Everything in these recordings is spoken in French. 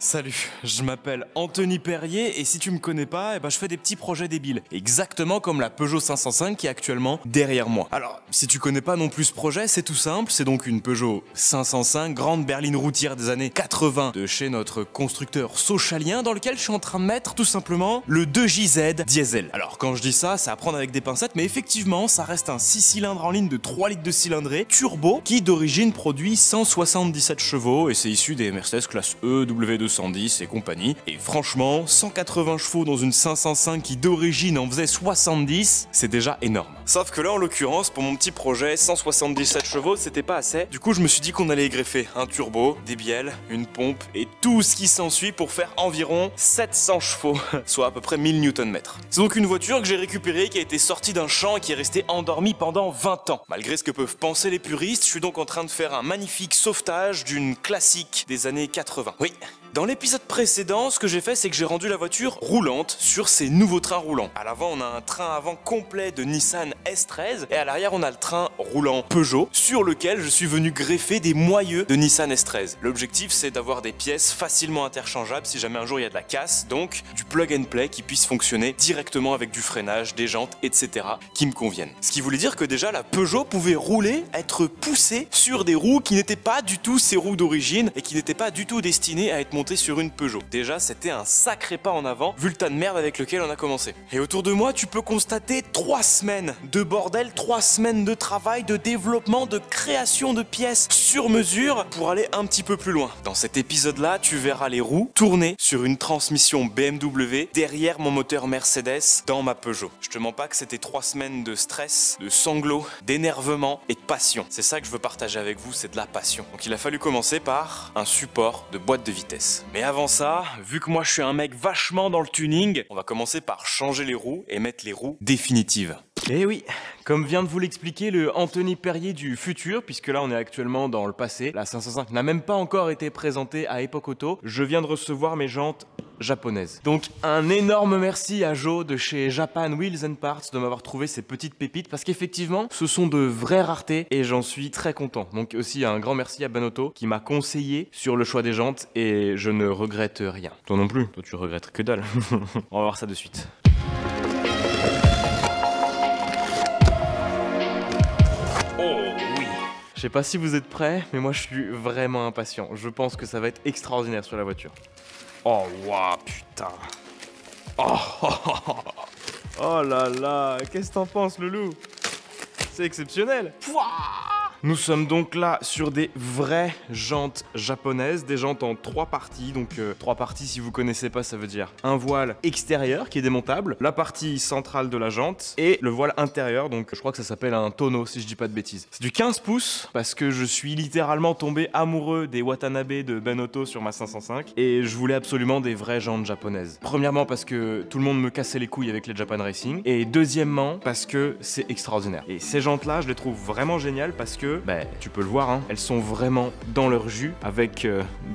Salut, je m'appelle Anthony Perrier et si tu me connais pas, je fais des petits projets débiles. Exactement comme la Peugeot 505 qui est actuellement derrière moi. Alors, si tu connais pas non plus ce projet, c'est tout simple, c'est donc une Peugeot 505 grande berline routière des années 80 de chez notre constructeur sochalien dans lequel je suis en train de mettre tout simplement le 2JZ diesel. Alors quand je dis ça, c'est à prendre avec des pincettes, mais effectivement, ça reste un 6 cylindres en ligne de 3 litres de cylindrée turbo qui d'origine produit 177 chevaux et c'est issu des Mercedes classe E, W210 et compagnie. Et franchement, 180 chevaux dans une 505 qui d'origine en faisait 70, c'est déjà énorme. Sauf que là, en l'occurrence, pour mon petit projet, 177 chevaux, c'était pas assez. Du coup, je me suis dit qu'on allait y greffer un turbo, des bielles, une pompe et tout ce qui s'ensuit pour faire environ 700 chevaux, soit à peu près 1000 Nm. C'est donc une voiture que j'ai récupérée, qui a été sortie d'un champ et qui est restée endormie pendant 20 ans. Malgré ce que peuvent penser les puristes, je suis donc en train de faire un magnifique sauvetage d'une classique des années 80. Oui. Dans l'épisode précédent, ce que j'ai fait, c'est que j'ai rendu la voiture roulante sur ces nouveaux trains roulants. À l'avant, on a un train avant complet de Nissan S13 et à l'arrière, on a le train roulant Peugeot sur lequel je suis venu greffer des moyeux de Nissan S13. L'objectif, c'est d'avoir des pièces facilement interchangeables si jamais un jour il y a de la casse, donc du plug and play qui puisse fonctionner directement avec du freinage, des jantes, etc. qui me conviennent. Ce qui voulait dire que déjà, la Peugeot pouvait rouler, être poussée sur des roues qui n'étaient pas du tout ses roues d'origine et qui n'étaient pas du tout destinées à être montées sur une Peugeot. Déjà, c'était un sacré pas en avant, vu le tas de merde avec lequel on a commencé. Et autour de moi, tu peux constater 3 semaines de bordel, 3 semaines de travail, de développement, de création de pièces sur mesure pour aller un petit peu plus loin. Dans cet épisode-là, tu verras les roues tourner sur une transmission BMW derrière mon moteur Mercedes dans ma Peugeot. Je te mens pas que c'était 3 semaines de stress, de sanglots, d'énervement et de passion. C'est ça que je veux partager avec vous, c'est de la passion. Donc il a fallu commencer par un support de boîte de vitesse. Mais avant ça, vu que moi je suis un mec vachement dans le tuning, on va commencer par changer les roues et mettre les roues définitives. Et oui, comme vient de vous l'expliquer le Anthony Perrier du futur, puisque là on est actuellement dans le passé, la 505 n'a même pas encore été présentée à Epoch Auto, je viens de recevoir mes jantes japonaises. Donc un énorme merci à Joe de chez Japan Wheels and Parts de m'avoir trouvé ces petites pépites parce qu'effectivement ce sont de vraies raretés et j'en suis très content. Donc aussi un grand merci à Benotto qui m'a conseillé sur le choix des jantes et je ne regrette rien. Toi non plus, toi tu regrettes que dalle. On va voir ça de suite. Je sais pas si vous êtes prêts, mais moi je suis vraiment impatient. Je pense que ça va être extraordinaire sur la voiture. Oh waouh, putain. Oh là là, qu'est-ce que t'en penses, Loulou? C'est exceptionnel. Pouah. Nous sommes donc là sur des vraies jantes japonaises, des jantes en 3 parties. Donc 3 parties, si vous connaissez pas, ça veut dire un voile extérieur qui est démontable, la partie centrale de la jante et le voile intérieur. Donc je crois que ça s'appelle un tonneau si je dis pas de bêtises. C'est du 15 pouces parce que je suis littéralement tombé amoureux des Watanabe de Benotto sur ma 505 et je voulais absolument des vraies jantes japonaises. Premièrement parce que tout le monde me cassait les couilles avec les Japan Racing et deuxièmement parce que c'est extraordinaire. Et ces jantes là, je les trouve vraiment géniales parce que tu peux le voir, hein, elles sont vraiment dans leur jus avec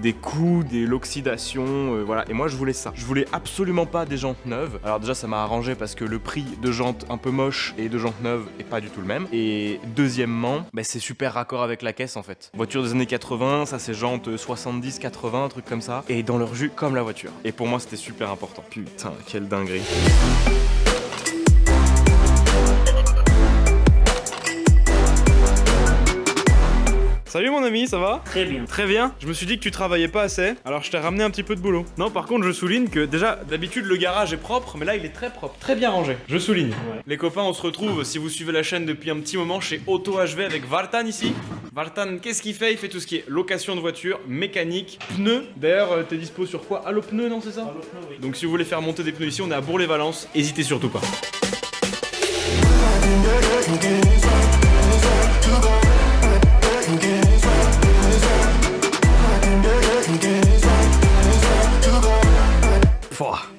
des coups, de l'oxydation, voilà. Et moi je voulais ça. Je voulais absolument pas des jantes neuves. Alors déjà ça m'a arrangé parce que le prix de jantes un peu moches et de jantes neuves est pas du tout le même. Et deuxièmement, c'est super raccord avec la caisse en fait. Voiture des années 80, ça c'est jantes 70, 80, un truc comme ça. Et dans leur jus comme la voiture. Et pour moi c'était super important. Putain, quelle dinguerie. Salut mon ami, ça va? Très bien. Très bien. Je me suis dit que tu travaillais pas assez, alors je t'ai ramené un petit peu de boulot. Non, par contre, je souligne que déjà, d'habitude, le garage est propre, mais là, il est très propre, très bien rangé. Je souligne. Ouais. Les copains, on se retrouve, si vous suivez la chaîne depuis un petit moment, chez Auto HV avec Vartan ici. Vartan, qu'est-ce qu'il fait? Il fait tout ce qui est location de voiture, mécanique, pneus. D'ailleurs, t'es dispo sur quoi? Allo Pneus, non, c'est ça? Allo Pneus, oui. Donc si vous voulez faire monter des pneus ici, on est à Bourg-les-Valences. Hésitez surtout pas.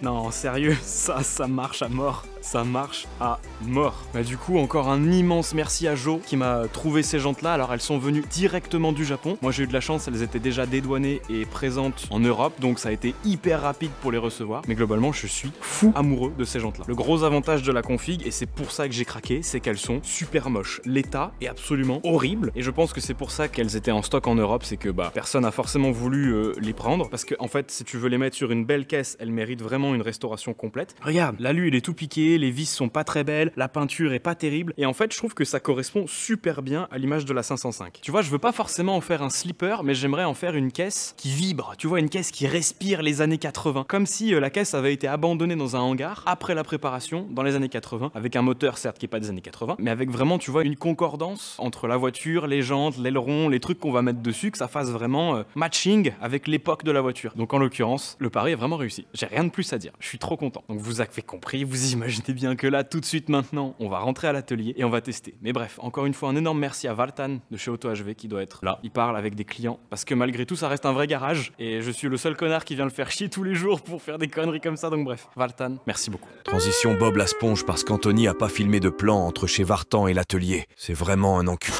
Non, sérieux, ça marche à mort. Ça marche à mort. Bah, du coup, encore un immense merci à Jo qui m'a trouvé ces jantes-là. Alors, elles sont venues directement du Japon. Moi, j'ai eu de la chance, elles étaient déjà dédouanées et présentes en Europe, donc ça a été hyper rapide pour les recevoir. Mais globalement, je suis fou amoureux de ces jantes-là. Le gros avantage de la config, et c'est pour ça que j'ai craqué, c'est qu'elles sont super moches. L'état est absolument horrible, et je pense que c'est pour ça qu'elles étaient en stock en Europe, c'est que bah personne n'a forcément voulu les prendre, parce que en fait, si tu veux les mettre sur une belle caisse, elles méritent vraiment une restauration complète. Regarde, l'alu il est tout piqué, les vis sont pas très belles, la peinture est pas terrible, et en fait, je trouve que ça correspond super bien à l'image de la 505. Tu vois, je veux pas forcément en faire un slipper, mais j'aimerais en faire une caisse qui vibre, tu vois, une caisse qui respire les années 80, comme si la caisse avait été abandonnée dans un hangar après la préparation dans les années 80, avec un moteur certes qui est pas des années 80, mais avec vraiment, tu vois, une concordance entre la voiture, les jantes, l'aileron, les trucs qu'on va mettre dessus, que ça fasse vraiment matching avec l'époque de la voiture. Donc en l'occurrence, le pari est vraiment réussi. J'ai rien de plus à dire, je suis trop content. Donc vous avez compris, vous imaginez bien que là, tout de suite maintenant, on va rentrer à l'atelier et on va tester. Mais bref, encore une fois, un énorme merci à Valtan de chez AutoHV qui doit être là. Il parle avec des clients, parce que malgré tout, ça reste un vrai garage, et je suis le seul connard qui vient le faire chier tous les jours pour faire des conneries comme ça, donc bref. Valtan, merci beaucoup. Transition Bob la sponge parce qu'Anthony a pas filmé de plan entre chez Vartan et l'atelier. C'est vraiment un enculé.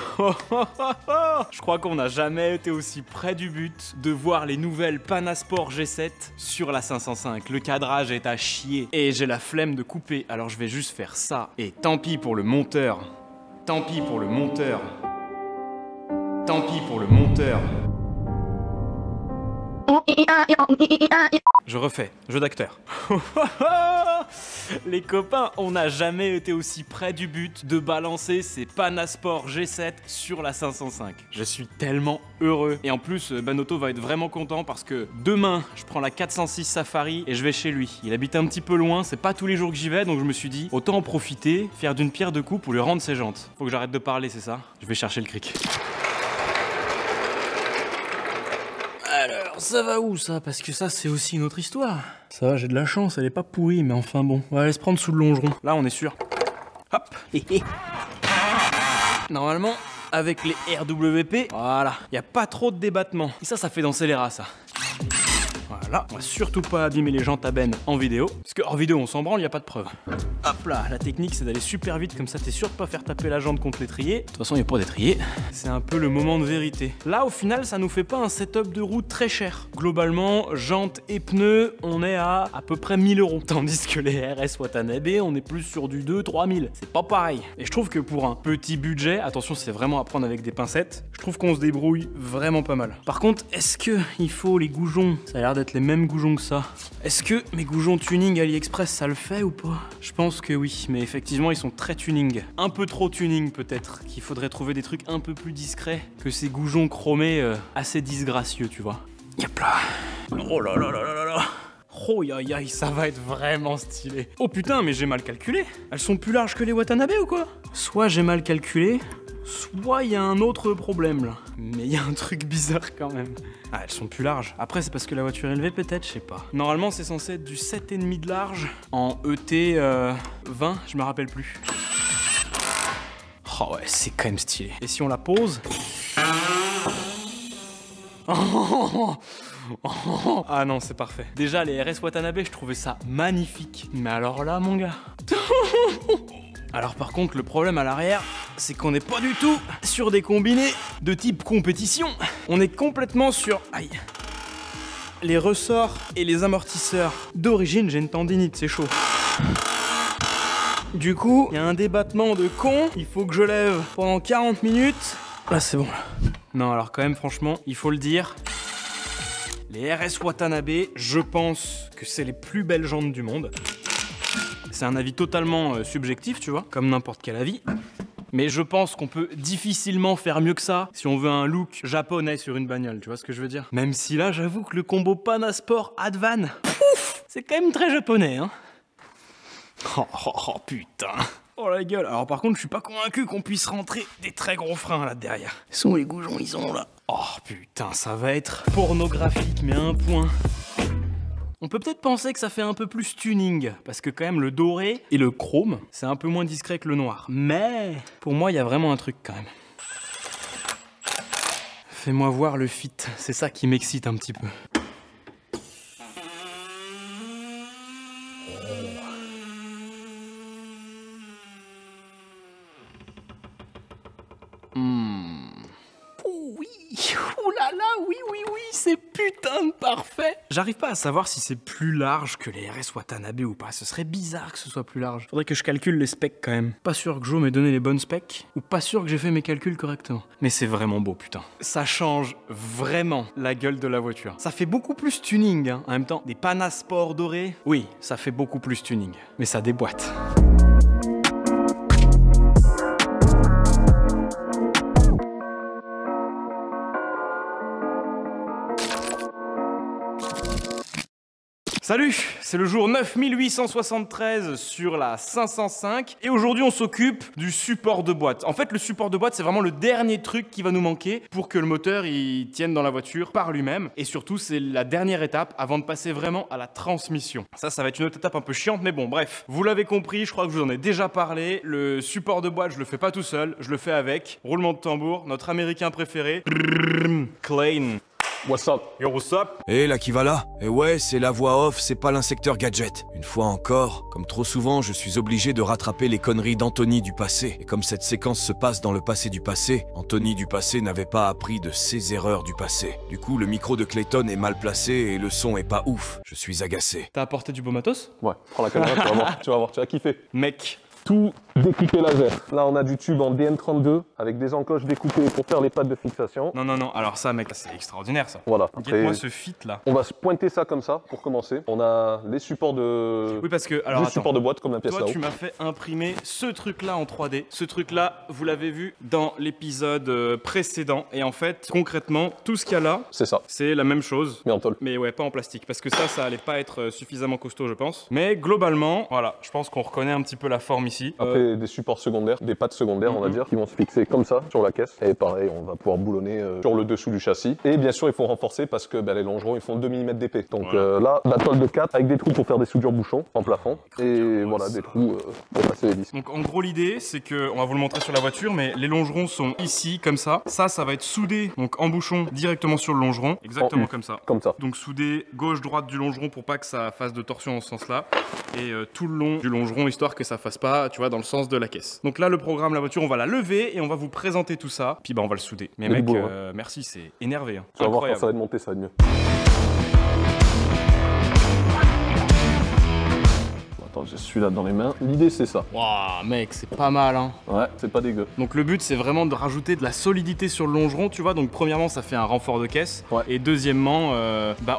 Je crois qu'on n'a jamais été aussi près du but de voir les nouvelles Panasport G7 sur la 505. Le cadrage est à chier et j'ai la flemme de couper, alors je vais juste faire ça. Et tant pis pour le monteur. Tant pis pour le monteur. Tant pis pour le monteur. Je refais, jeu d'acteur. Les copains, on n'a jamais été aussi près du but de balancer ces Panasport G7 sur la 505. Je suis tellement heureux. Et en plus, Banoto va être vraiment content parce que demain, je prends la 406 Safari et je vais chez lui. Il habite un petit peu loin, c'est pas tous les jours que j'y vais, donc je me suis dit, autant en profiter, faire d'une pierre deux coups pour lui rendre ses jantes. Faut que j'arrête de parler, c'est ça? Je vais chercher le cric. Alors, ça va où ça? Parce que ça, c'est aussi une autre histoire. Ça va, j'ai de la chance, elle est pas pourrie, mais enfin bon. On va aller se prendre sous le longeron. Là, on est sûr. Hop. Normalement, avec les RWP, voilà, y a pas trop de débattement. Et ça fait danser les rats, ça. Voilà, on va surtout pas abîmer les jantes à benne en vidéo, parce que hors vidéo on s'en branle, y a pas de preuve. Hop là, la technique c'est d'aller super vite, comme ça t'es sûr de pas faire taper la jante contre l'étrier. De toute façon y a pas d'étrier, c'est un peu le moment de vérité. Là au final ça nous fait pas un setup de route très cher. Globalement, jantes et pneus, on est à peu près 1000 €. Tandis que les RS Watanabe, on est plus sur du 2-3 000. C'est pas pareil. Et je trouve que pour un petit budget, attention c'est vraiment à prendre avec des pincettes, je trouve qu'on se débrouille vraiment pas mal. Par contre, est-ce que il faut les goujons? Ça a l'air d'être les mêmes goujons que ça. Est-ce que mes goujons tuning AliExpress ça le fait ou pas? Je pense que oui, mais effectivement ils sont très tuning. Un peu trop tuning peut-être, qu'il faudrait trouver des trucs un peu plus discrets que ces goujons chromés assez disgracieux, tu vois. Yep là. Oh là là là là là là. Oh aïe aïe, ça va être vraiment stylé. Oh putain, mais j'ai mal calculé. Elles sont plus larges que les Watanabe ou quoi? Soit j'ai mal calculé, soit il y a un autre problème là. Mais il y a un truc bizarre quand même. Ah, elles sont plus larges. Après, c'est parce que la voiture est élevée peut-être, je sais pas. Normalement, c'est censé être du 7,5 de large en ET 20, je me rappelle plus. Oh ouais, c'est quand même stylé. Et si on la pose... Ah non, c'est parfait. Déjà, les RS Watanabe, je trouvais ça magnifique. Mais alors là, mon gars... Alors par contre, le problème à l'arrière, c'est qu'on n'est pas du tout sur des combinés de type compétition. On est complètement sur... Aïe. Les ressorts et les amortisseurs. D'origine, j'ai une tendinite, c'est chaud. Du coup, il y a un débattement de con. Il faut que je lève pendant 40 minutes. Là, c'est bon. Non, alors quand même, franchement, il faut le dire. Les RS Watanabe, je pense que c'est les plus belles jantes du monde. C'est un avis totalement subjectif, tu vois, comme n'importe quel avis. Mais je pense qu'on peut difficilement faire mieux que ça si on veut un look japonais sur une bagnole, tu vois ce que je veux dire? Même si là, j'avoue que le combo Panasport Advan, c'est quand même très japonais, hein. Oh putain. Oh la gueule. Alors par contre, je suis pas convaincu qu'on puisse rentrer des très gros freins là derrière. Ils sont les goujons, ils sont là. Oh putain, ça va être pornographique, mais à un point. On peut peut-être penser que ça fait un peu plus tuning, parce que quand même le doré et le chrome, c'est un peu moins discret que le noir. Mais pour moi, il y a vraiment un truc quand même. Fais-moi voir le fit, c'est ça qui m'excite un petit peu. là là, oui, c'est putain de parfait. J'arrive pas à savoir si c'est plus large que les RS Watanabe ou pas. Ce serait bizarre que ce soit plus large. Faudrait que je calcule les specs quand même. Pas sûr que Joe m'ait donné les bonnes specs, ou pas sûr que j'ai fait mes calculs correctement. Mais c'est vraiment beau, putain. Ça change vraiment la gueule de la voiture. Ça fait beaucoup plus tuning, hein. En même temps, des Pana Sport dorés, oui, ça fait beaucoup plus tuning. Mais ça déboîte. Salut, c'est le jour 9873 sur la 505 et aujourd'hui on s'occupe du support de boîte. En fait le support de boîte c'est vraiment le dernier truc qui va nous manquer pour que le moteur il tienne dans la voiture par lui-même et surtout c'est la dernière étape avant de passer vraiment à la transmission. Ça va être une autre étape un peu chiante mais bon bref, vous l'avez compris, je crois que je vous en ai déjà parlé, le support de boîte je le fais pas tout seul, je le fais avec, roulement de tambour, notre américain préféré, Klein. What's up? Yo, what's up? Et là qui va là? Et ouais, c'est la voix off, c'est pas l'inspecteur gadget. Une fois encore, comme trop souvent, je suis obligé de rattraper les conneries d'Anthony du passé. Et comme cette séquence se passe dans le passé du passé, Anthony du passé n'avait pas appris de ses erreurs du passé. Du coup, le micro de Clayton est mal placé et le son est pas ouf. Je suis agacé. T'as apporté du beau matos? Ouais, prends la caméra, tu vas voir, tu vas kiffer. Mec. Tout découpé laser. Là, on a du tube en DN32 avec des encoches découpées pour faire les pattes de fixation. Non, alors ça, mec, c'est extraordinaire ça. Voilà. Guette-moi ce fit là. On va se pointer ça comme ça pour commencer. On a les supports de. Oui, parce que. Alors, attends. Support de boîte comme la pièce Toi, là-haut. tu m'as fait imprimer ce truc là en 3D. Ce truc là, vous l'avez vu dans l'épisode précédent. Et en fait, concrètement, tout ce qu'il y a là, C'est ça. c'est la même chose. Mais en tôle. Mais ouais, pas en plastique. Parce que ça allait pas être suffisamment costaud, je pense. Mais globalement, voilà, je pense qu'on reconnaît un petit peu la forme ici. Après, des supports secondaires, des pattes secondaires, on va dire, qui vont se fixer comme ça sur la caisse. Et pareil, on va pouvoir boulonner sur le dessous du châssis. Et bien sûr, il faut renforcer parce que les longerons, ils font 2 mm d'épais. Donc voilà. là, la tôle de 4 avec des trous pour faire des soudures bouchons en plafond. Et voilà, des trous pour passer les disques. Donc en gros l'idée c'est que, on va vous le montrer sur la voiture, mais les longerons sont ici comme ça. Ça va être soudé donc en bouchon directement sur le longeron, exactement comme ça. Comme ça. Donc soudé gauche-droite du longeron pour pas que ça fasse de torsion dans ce sens-là. Et tout le long du longeron histoire que ça fasse pas, tu vois, dans le sens de la caisse. Donc là le programme, la voiture, on va la lever et on va vous présenter tout ça. Puis on va le souder. Mais mec, merci, c'est énervé. Hein. Tu vas voir quand ça va être monté, ça va être mieux. Attends, j'ai celui-là dans les mains. L'idée, c'est ça. Waouh, mec, c'est pas mal, hein. Ouais, c'est pas dégueu. Donc le but, c'est vraiment de rajouter de la solidité sur le longeron, tu vois. Donc premièrement, ça fait un renfort de caisse. Ouais. Et deuxièmement,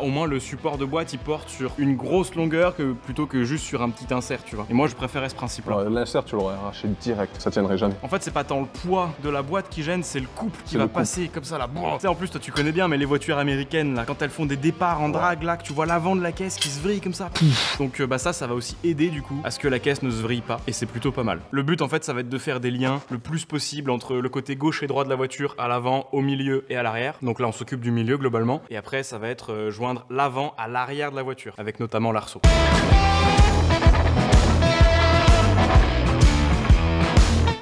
au moins le support de boîte, il porte sur une grosse longueur plutôt que juste sur un petit insert, tu vois. Et moi, je préférais ce principe-là. Ouais, l'insert, tu l'aurais arraché direct. Ça tiendrait jamais. En fait, c'est pas tant le poids de la boîte qui gêne, c'est le couple qui va passer comme ça là. Tu sais, en plus, toi, tu connais bien, mais les voitures américaines, là, quand elles font des départs en drag, là, que tu vois l'avant de la caisse qui se vrille comme ça. Donc ça va aussi aider du coup à ce que la caisse ne se vrille pas. Et c'est plutôt pas mal. Le but, en fait, ça va être de faire des liens le plus possible entre le côté gauche et droit de la voiture, à l'avant, au milieu et à l'arrière. Donc là, on s'occupe du milieu globalement. Et après, ça va être joindre l'avant à l'arrière de la voiture, avec notamment l'arceau.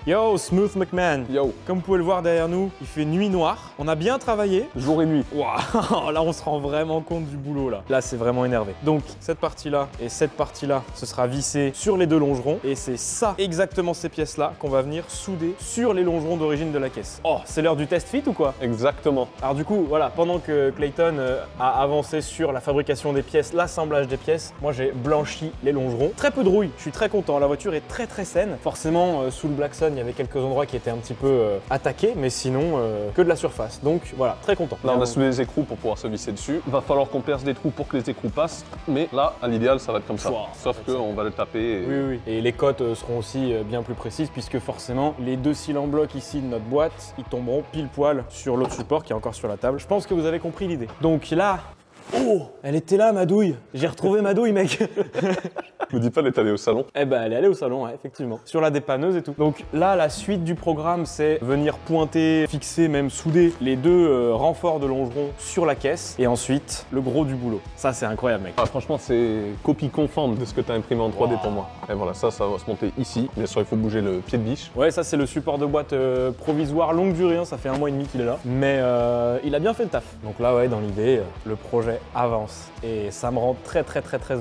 Yo, Smooth McMahon. Yo. Comme vous pouvez le voir derrière nous, il fait nuit noire. On a bien travaillé. Jour et nuit. Waouh, là on se rend vraiment compte du boulot là. Là c'est vraiment énervé. Donc cette partie là et cette partie là, ce sera vissé sur les deux longerons. Et c'est ça, exactement ces pièces là, qu'on va venir souder sur les longerons d'origine de la caisse. Oh, c'est l'heure du test fit ou quoi? Exactement. Alors du coup, voilà, pendant que Clayton a avancé sur la fabrication des pièces, l'assemblage des pièces, moi j'ai blanchi les longerons. Très peu de rouille, je suis très content. La voiture est très saine. Forcément, sous le Black Sun, il y avait quelques endroits qui étaient un petit peu attaqués, mais sinon que de la surface. Donc voilà, très content. Là, on a soudé les écrous pour pouvoir se visser dessus. Va falloir qu'on perce des trous pour que les écrous passent. Mais là, à l'idéal, ça va être comme ça. Wow, sauf qu'on va le taper. Et... Oui. Et les cotes seront aussi bien plus précises, puisque forcément, les deux cils en bloc ici de notre boîte, ils tomberont pile poil sur l'autre support qui est encore sur la table. Je pense que vous avez compris l'idée. Donc là, oh, elle était là, ma douille. J'ai retrouvé ma douille, mec. Me dis pas, elle est allée au salon. Eh ben, elle est allée au salon, ouais, effectivement. Sur la dépanneuse et tout. Donc là, la suite du programme, c'est venir pointer, fixer, même souder les deux renforts de longerons sur la caisse. Et ensuite, le gros du boulot. Ça, c'est incroyable, mec. Ah, franchement, c'est copie conforme de ce que tu as imprimé en 3D pour moi. Et voilà, ça va se monter ici. Bien sûr, il faut bouger le pied de biche. Ouais, ça, c'est le support de boîte provisoire longue durée. Hein, ça fait 1 mois et demi qu'il est là. Mais il a bien fait le taf. Donc là, ouais, dans l'idée, le projet avance. Et ça me rend très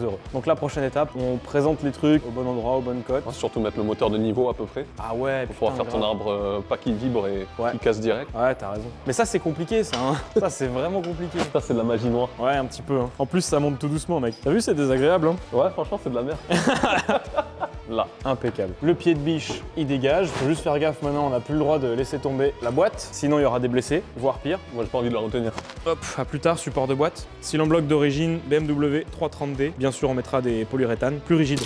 heureux. Donc la prochaine étape, on on présente les trucs au bon endroit, aux bonnes cotes. On va surtout mettre le moteur de niveau à peu près. Ah ouais, Pour pouvoir faire ton arbre pas qui vibre et qui casse direct. Ouais, t'as raison. Mais ça, c'est compliqué, ça. Hein. Ça, c'est vraiment compliqué. Ça, c'est de la magie noire. Ouais, un petit peu. Hein. En plus, ça monte tout doucement, mec. T'as vu, c'est désagréable. Hein. Ouais, franchement, c'est de la merde. Là. Impeccable. Le pied de biche, il dégage. Faut juste faire gaffe maintenant, on n'a plus le droit de laisser tomber la boîte. Sinon, il y aura des blessés, voire pire. Moi, j'ai pas envie de la retenir. Hop, à plus tard, support de boîte. Cylindre bloc d'origine, BMW 330D. Bien sûr, on mettra des polyuréthanes plus rigides.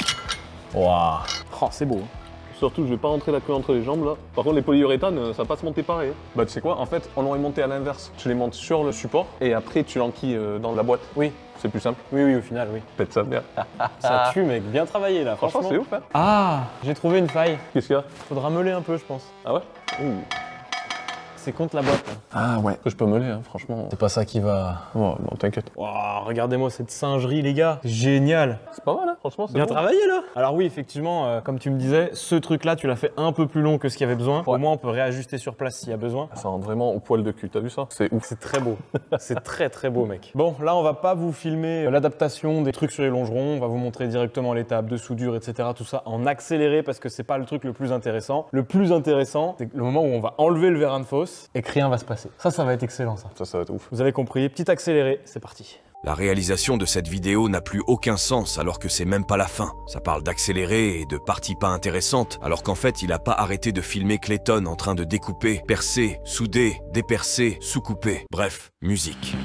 Waouh. Oh, c'est beau. Hein. Surtout, je vais pas rentrer la queue entre les jambes là. Par contre, les polyuréthanes, ça va pas se monter pareil. Bah, tu sais quoi, en fait, on l'aurait monté à l'inverse. Tu les montes sur le support et après, tu l'enquilles dans la boîte. Oui. C'est plus simple. Oui, au final, oui. Pète sa mère. Ça tue, mec. Bien travaillé, là. Franchement, c'est ouf, hein. Ah, j'ai trouvé une faille. Qu'est-ce qu'il y a? Faudra meuler un peu, je pense. Ah ouais? C'est contre la boîte, là. Ah ouais. Je peux meuler, hein, franchement. C'est pas ça qui va... Oh, non, t'inquiète. Wow, regardez-moi cette singerie, les gars. Génial. C'est pas mal, hein, franchement, c'est Bien bon. travaillé, là. Alors oui, effectivement, comme tu me disais, ce truc-là, tu l'as fait un peu plus long que ce qu'il y avait besoin. Au moins, on peut réajuster sur place s'il y a besoin. Ça rentre vraiment au poil de cul, t'as vu ça? C'est ouf. C'est très beau. C'est très très beau, mec. Bon, là, on va pas vous filmer l'adaptation des trucs sur les longerons. On va vous montrer directement l'étape de soudure, etc. Tout ça en accéléré parce que c'est pas le truc le plus intéressant. Le plus intéressant, c'est le moment où on va enlever le verre de fosse et que rien va se passer. Ça va être excellent, ça. Ça va être ouf. Vous avez compris. Petit accéléré, c'est parti. La réalisation de cette vidéo n'a plus aucun sens alors que c'est même pas la fin. Ça parle d'accélérer et de parties pas intéressantes alors qu'en fait il a pas arrêté de filmer Clayton en train de découper, percer, souder, dépercer, sous-couper. Bref, musique.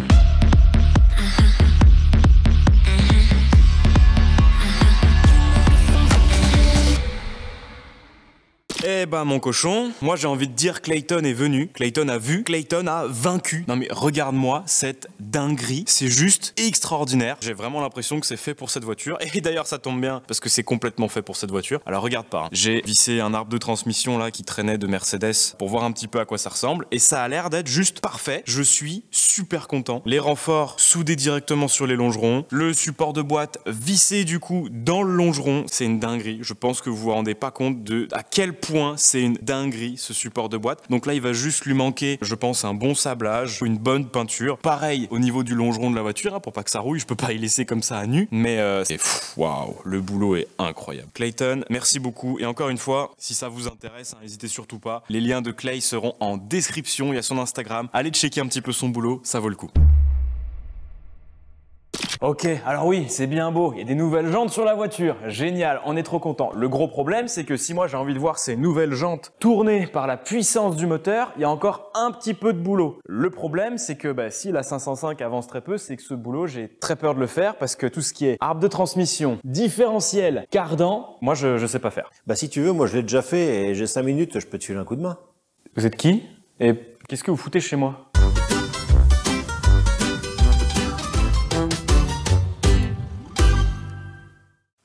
Eh bah mon cochon, moi j'ai envie de dire Clayton est venu, Clayton a vu, Clayton a vaincu. Non mais regarde-moi cette dinguerie, c'est juste extraordinaire. J'ai vraiment l'impression que c'est fait pour cette voiture. Et d'ailleurs ça tombe bien parce que c'est complètement fait pour cette voiture. Alors regarde pas, hein. J'ai vissé un arbre de transmission là qui traînait de Mercedes pour voir un petit peu à quoi ça ressemble. Et ça a l'air d'être juste parfait. Je suis super content. Les renforts soudés directement sur les longerons. Le support de boîte vissé du coup dans le longeron. C'est une dinguerie. Je pense que vous vous rendez pas compte de à quel point c'est une dinguerie ce support de boîte. Donc là il va juste lui manquer, je pense, un bon sablage, une bonne peinture. Pareil au niveau du longeron de la voiture, hein, pour pas que ça rouille, je peux pas y laisser comme ça à nu. Mais c'est waouh, le boulot est incroyable. Clayton, merci beaucoup. Et encore une fois, si ça vous intéresse, hein, n'hésitez surtout pas. Les liens de Clay seront en description. Il y a son Instagram. Allez checker un petit peu son boulot, ça vaut le coup. Ok, alors oui, c'est bien beau, il y a des nouvelles jantes sur la voiture, génial, on est trop content. Le gros problème, c'est que si moi j'ai envie de voir ces nouvelles jantes tournées par la puissance du moteur, il y a encore un petit peu de boulot. Le problème, c'est que si la 505 avance très peu, c'est que ce boulot, j'ai très peur de le faire parce que tout ce qui est arbre de transmission, différentiel, cardan, moi je sais pas faire. Bah si tu veux, moi je l'ai déjà fait et j'ai 5 minutes, je peux te filer un coup de main. Vous êtes qui? Et qu'est-ce que vous foutez chez moi?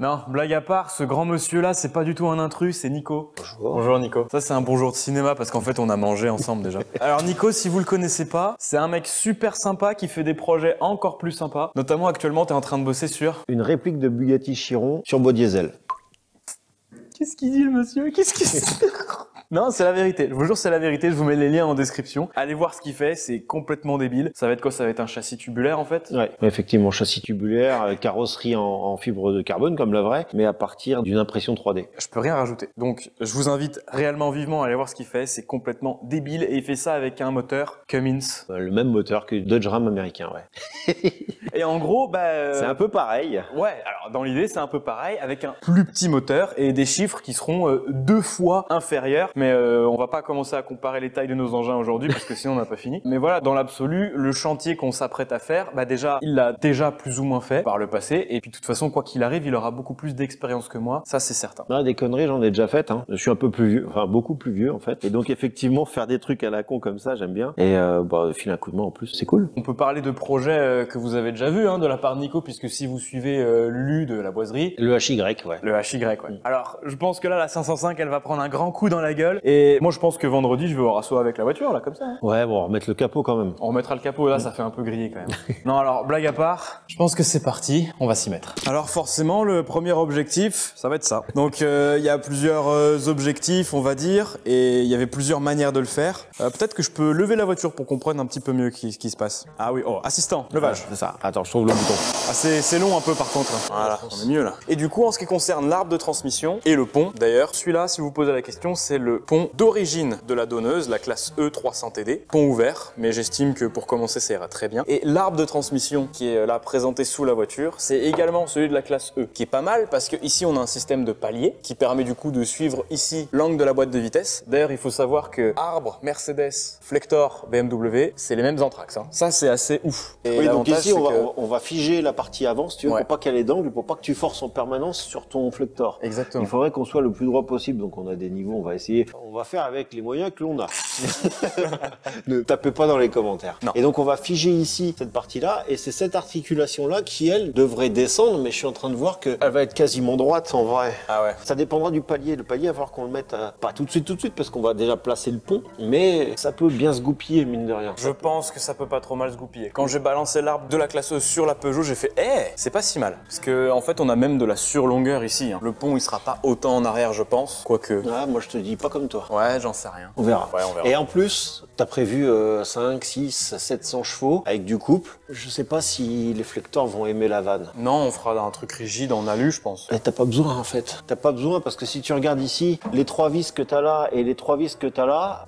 Non, blague à part, ce grand monsieur là, c'est pas du tout un intrus, c'est Nico. Bonjour. Bonjour Nico. Ça c'est un bonjour de cinéma parce qu'en fait on a mangé ensemble déjà. Alors Nico, si vous le connaissez pas, c'est un mec super sympa qui fait des projets encore plus sympas. Notamment actuellement, t'es en train de bosser sur... Une réplique de Bugatti Chiron sur bois diesel. Qu'est-ce qu'il dit le monsieur? Qu'est-ce qu'il... Non, c'est la vérité. Je vous jure, c'est la vérité. Je vous mets les liens en description. Allez voir ce qu'il fait. C'est complètement débile. Ça va être quoi? Ça va être un châssis tubulaire en fait? Ouais, effectivement, châssis tubulaire, carrosserie en fibre de carbone comme la vraie, mais à partir d'une impression 3D. Je peux rien rajouter. Donc, je vous invite réellement vivement à aller voir ce qu'il fait. C'est complètement débile et il fait ça avec un moteur Cummins. Le même moteur que Dodge Ram américain, ouais. Et en gros, c'est un peu pareil. Ouais, alors dans l'idée, c'est un peu pareil avec un plus petit moteur et des chiffres qui seront 2 fois inférieurs. Mais on va pas commencer à comparer les tailles de nos engins aujourd'hui parce que sinon on n'a pas fini. Mais voilà, dans l'absolu, le chantier qu'on s'apprête à faire, déjà, il l'a déjà plus ou moins fait par le passé. Et puis de toute façon, quoi qu'il arrive, il aura beaucoup plus d'expérience que moi. Ça, c'est certain. Non, des conneries, j'en ai déjà faites. Hein. Je suis un peu plus vieux, enfin beaucoup plus vieux en fait. Et donc effectivement, faire des trucs à la con comme ça, j'aime bien. Et filer un coup de main en plus, c'est cool. On peut parler de projets que vous avez déjà vus de la part de Nico, puisque si vous suivez Lu de la boiserie... Le HY, ouais. Le HY, ouais. Alors, je pense que là, la 505, elle va prendre un grand coup dans la gueule. bagnole. Et moi, je pense que vendredi, je vais au rassaut avec la voiture, là, comme ça. Hein. Ouais, bon, on va remettre le capot quand même. On remettra le capot, là, ça fait un peu grillé quand même. Non, alors, blague à part, je pense que c'est parti, on va s'y mettre. Alors forcément, le premier objectif, ça va être ça. Donc, il y a plusieurs objectifs, on va dire, et il y avait plusieurs manières de le faire. Peut-être que je peux lever la voiture pour qu'on comprenne un petit peu mieux ce qui se passe. Ah oui, oh, assistant, levage. C'est ça. Attends, je trouve le bouton. Ah, c'est long un peu par contre. Voilà, on est mieux là. Et du coup, en ce qui concerne l'arbre de transmission et le pont, d'ailleurs, celui-là, si vous posez la question, c'est le pont d'origine de la donneuse, la classe E300TD. Pont ouvert, mais j'estime que pour commencer, ça ira très bien. Et l'arbre de transmission qui est là présenté sous la voiture, c'est également celui de la classe E, qui est pas mal parce que ici, on a un système de palier qui permet du coup de suivre ici l'angle de la boîte de vitesse. D'ailleurs, il faut savoir que arbre, Mercedes, Flector, BMW, c'est les mêmes anthrax. Hein. Ça, c'est assez ouf. Et oui, donc ici, que... on va figer la partie avant, si tu veux, pour pas qu'elle ait d'angle, pour pas que tu forces en permanence sur ton flector. Exactement. Il faudrait qu'on soit le plus droit possible, donc on a des niveaux, on va essayer. On va faire avec les moyens que l'on a. Ne tapez pas dans les commentaires. Non. Et donc on va figer ici cette partie-là, et c'est cette articulation-là qui, elle, devrait descendre, mais je suis en train de voir qu'elle va être quasiment droite en vrai. Ah ouais. Ça dépendra du palier. Le palier, il va falloir qu'on le mette pas tout de suite, parce qu'on va déjà placer le pont, mais ça peut bien se goupiller, mine de rien. Je pense que ça peut pas trop mal se goupiller. Quand j'ai balancé l'arbre de la classe E sur la Peugeot, j'ai fait c'est pas si mal. Parce que en fait, on a même de la surlongueur ici. Hein. Le pont, il sera pas autant en arrière, je pense. Quoique. Ah, moi, je te dis pas comme toi. Ouais, j'en sais rien. On verra. Ouais, on verra. Et en plus, t'as prévu 5, 6, 700 chevaux avec du couple. Je sais pas si les flectors vont aimer la vanne. Non, on fera un truc rigide en alu, je pense. Et t'as pas besoin en fait. T'as pas besoin parce que si tu regardes ici, les 3 vis que t'as là et les 3 vis que t'as là,